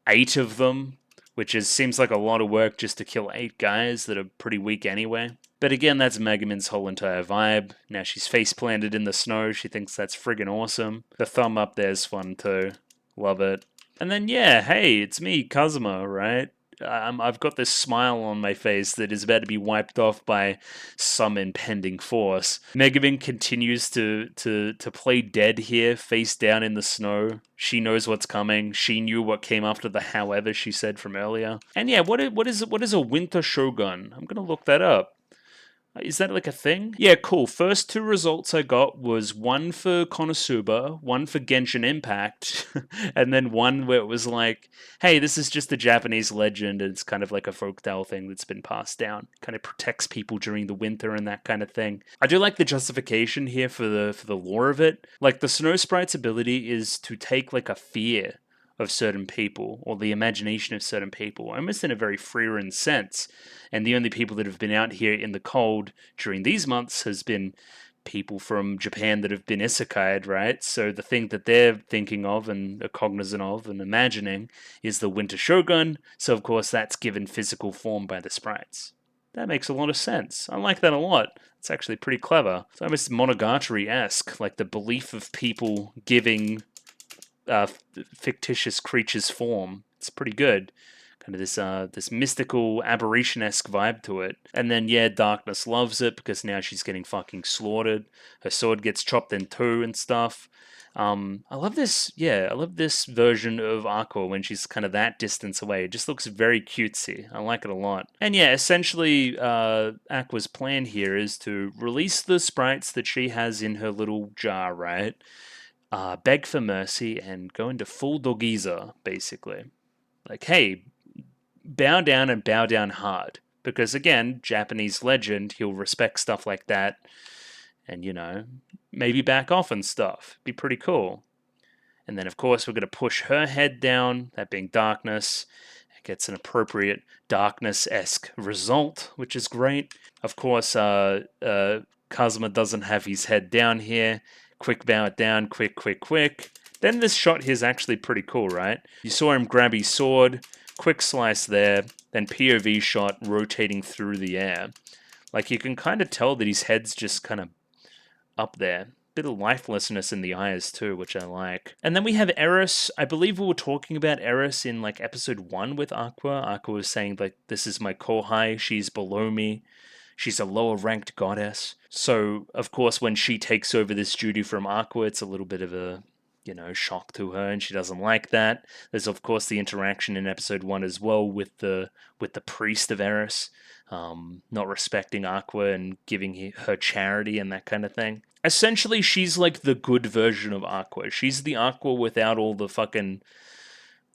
8 of them, which seems like a lot of work just to kill 8 guys that are pretty weak anyway. But again, that's Megumin's whole entire vibe. Now she's face planted in the snow. She thinks that's friggin' awesome. The thumb up there's fun too. Love it. And then, yeah, hey, it's me, Kazuma, right? I've got this smile on my face that is about to be wiped off by some impending force. Megumin continues to play dead here, face down in the snow. She knows what's coming. She knew what came after the however she said from earlier. And yeah, what is a Winter Shogun? I'm gonna look that up. Is that like a thing? Yeah, cool. First 2 results I got was one for Konosuba, one for Genshin Impact, and then one where it was like, hey, this is just a Japanese legend, and it's kind of like a folktale thing that's been passed down. Kind of protects people during the winter and that kind of thing. I do like the justification here for the lore of it. Like, the Snow Sprite's ability is to take like a fear of certain people, or the imagination of certain people, almost in a very Frieren sense. And the only people that have been out here in the cold during these months has been people from Japan that have been isekai'd, right? So the thing that they're thinking of and are cognizant of and imagining is the Winter Shogun. So of course that's given physical form by the sprites. That makes a lot of sense. I like that a lot. It's actually pretty clever. It's almost Monogatari-esque, like the belief of people giving fictitious creatures form. It's pretty good. Kind of this mystical aberration-esque vibe to it. And then yeah, Darkness loves it because now she's getting fucking slaughtered. Her sword gets chopped in two and stuff. I love this. Yeah, I love this version of Aqua when she's kind of that distance away. It just looks very cutesy. I like it a lot. And yeah, essentially, Aqua's plan here is to release the sprites that she has in her little jar, right? Beg for mercy and go into full Dogiza, basically. Like, hey, bow down and bow down hard. Because again, Japanese legend, he'll respect stuff like that. And, you know, maybe back off and stuff. Be pretty cool. And then, of course, we're going to push her head down, that being Darkness. It gets an appropriate Darkness-esque result, which is great. Of course, Kazuma doesn't have his head down here. Quick bow it down, quick, quick, quick. Then this shot here is actually pretty cool, right? You saw him grab his sword, quick slice there, then POV shot rotating through the air. Like, you can kind of tell that his head's just kind of up there. Bit of lifelessness in the eyes too, which I like. And then we have Eris. I believe we were talking about Eris in like episode 1 with Aqua. Aqua was saying like, this is my Kohai, she's below me. She's a lower ranked goddess. So, of course, when she takes over this duty from Aqua, it's a little bit of a, you know, shock to her, and she doesn't like that. There's, of course, the interaction in episode 1 as well with the priest of Eris, not respecting Aqua and giving her charity and that kind of thing. Essentially, she's like the good version of Aqua. She's the Aqua without all the fucking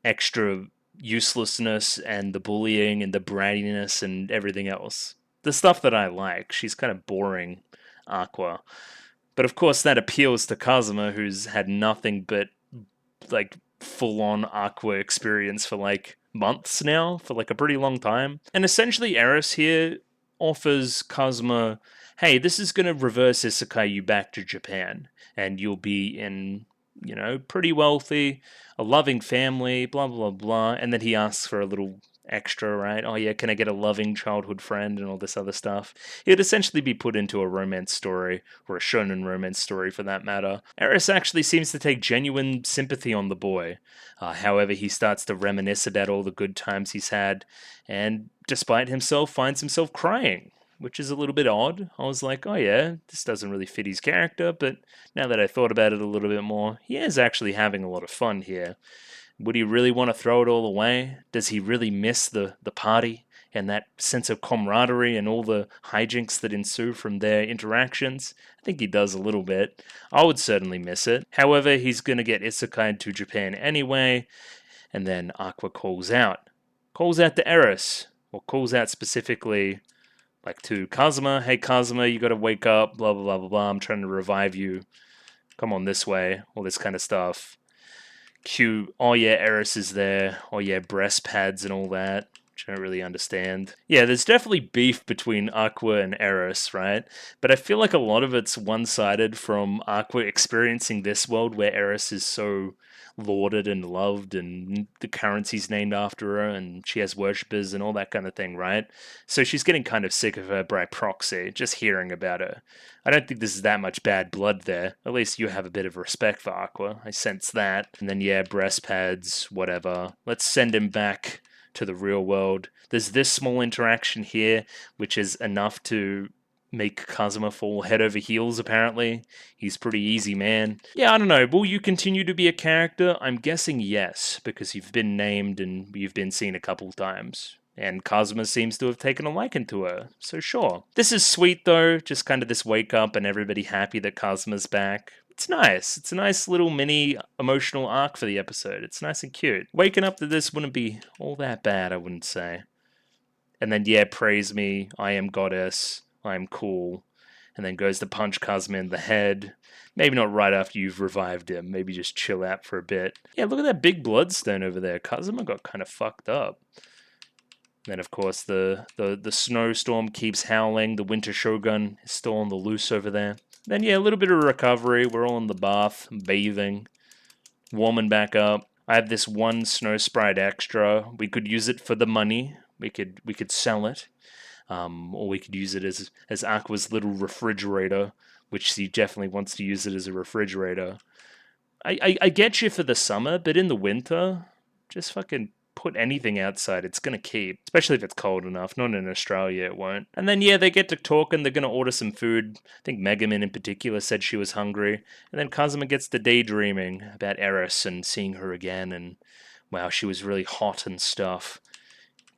extra uselessness and the bullying and the brattiness and everything else. The stuff that I like. She's kind of boring Aqua. But of course that appeals to Kazuma, who's had nothing but like full-on Aqua experience for like months now, for like a pretty long time. And essentially Eris here offers Kazuma, hey, this is going to reverse isekai you back to Japan, and you'll be in, you know, pretty wealthy, a loving family, blah, blah, blah. And then he asks for a little extra, right? Oh yeah, can I get a loving childhood friend and all this other stuff? It'd essentially be put into a romance story, or a shonen romance story for that matter. Eris actually seems to take genuine sympathy on the boy. However, he starts to reminisce about all the good times he's had, and despite himself, finds himself crying, which is a little bit odd. I was like, oh yeah, this doesn't really fit his character, but now that I thought about it a little bit more, he is actually having a lot of fun here. Would he really want to throw it all away? Does he really miss the party and that sense of camaraderie and all the hijinks that ensue from their interactions? I think he does a little bit. I would certainly miss it. However, he's going to get isekai'd to Japan anyway, and then Aqua calls out. Calls out to Eris, or calls out specifically like to Kazuma. Hey Kazuma, you got to wake up, blah, blah, blah, blah, blah. I'm trying to revive you. Come on this way, all this kind of stuff. Cute. Oh yeah, Eris is there. Oh yeah, breast pads and all that, which I don't really understand. Yeah, there's definitely beef between Aqua and Eris, right? But I feel like a lot of it's one-sided from Aqua experiencing this world where Eris is so lauded and loved and the currency's named after her and she has worshippers and all that kind of thing, right? So she's getting kind of sick of her by proxy, just hearing about her. I don't think this is that much bad blood there. At least you have a bit of respect for Aqua. I sense that. And then yeah, breast pads, whatever. Let's send him back to the real world. There's this small interaction here, which is enough to make Kazuma fall head over heels, apparently. He's pretty easy, man. Yeah, I don't know. Will you continue to be a character? I'm guessing yes, because you've been named and you've been seen a couple times. And Kazuma seems to have taken a liking to her, so sure. This is sweet, though. Just kind of this wake up and everybody happy that Kazuma's back. It's nice. It's a nice little mini emotional arc for the episode. It's nice and cute. Waking up to this wouldn't be all that bad, I wouldn't say. And then, yeah, praise me. I am goddess. I'm cool. and then goes to punch Kazuma in the head. Maybe not right after you've revived him. Maybe just chill out for a bit. Yeah, look at that big bloodstain over there. Kazuma got kind of fucked up. Then, of course, the snowstorm keeps howling. The Winter Shogun is still on the loose over there. Then, yeah, a little bit of recovery. We're all in the bath, bathing, warming back up. I have this one snow sprite extra. We could use it for the money. We could sell it. Or we could use it as Aqua's little refrigerator, which he definitely wants to use it as a refrigerator. I get you for the summer, but in the winter, just fucking put anything outside. It's going to keep, especially if it's cold enough. Not in Australia, it won't. And then, yeah, they get to talking. They're going to order some food. I think Megamin in particular said she was hungry. And then Kazuma gets to daydreaming about Eris and seeing her again. And, wow, she was really hot and stuff.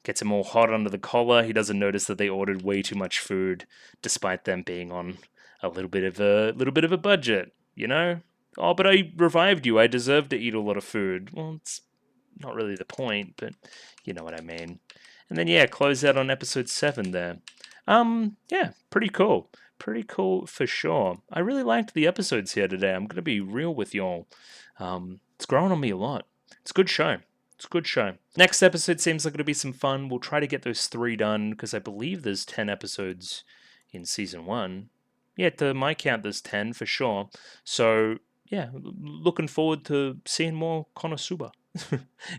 Gets him all hot under the collar. He doesn't notice that they ordered way too much food, despite them being on a little bit of a budget, you know? Oh, but I revived you. I deserve to eat a lot of food. Well, it's not really the point, but you know what I mean. And then, yeah, close out on episode 7 there. Yeah, pretty cool. Pretty cool for sure. I really liked the episodes here today. I'm going to be real with y'all. It's growing on me a lot. It's a good show. It's a good show. Next episode seems like it'll be some fun. We'll try to get those 3 done, because I believe there's 10 episodes in season 1. Yeah, to my count, there's 10 for sure. So, yeah, looking forward to seeing more Konosuba.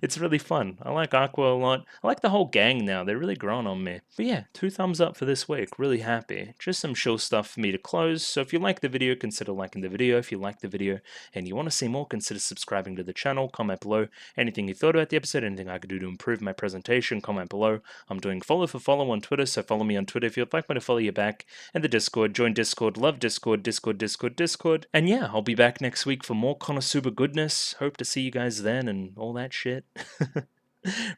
It's really fun. I like Aqua a lot. I like the whole gang now. They're really growing on me. But yeah, 2 thumbs up for this week. Really happy. Just some chill stuff for me to close. So if you like the video, consider liking the video. If you like the video and you want to see more, consider subscribing to the channel. Comment below anything you thought about the episode, anything I could do to improve my presentation. Comment below. I'm doing follow for follow on Twitter, so follow me on Twitter if you'd like me to follow you back. And the Discord. Join Discord. Love Discord. Discord. And yeah, I'll be back next week for more Konosuba goodness. Hope to see you guys then and all that shit.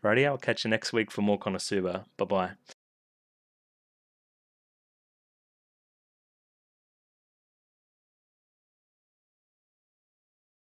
Righty, I'll catch you next week for more Konosuba. Bye-bye.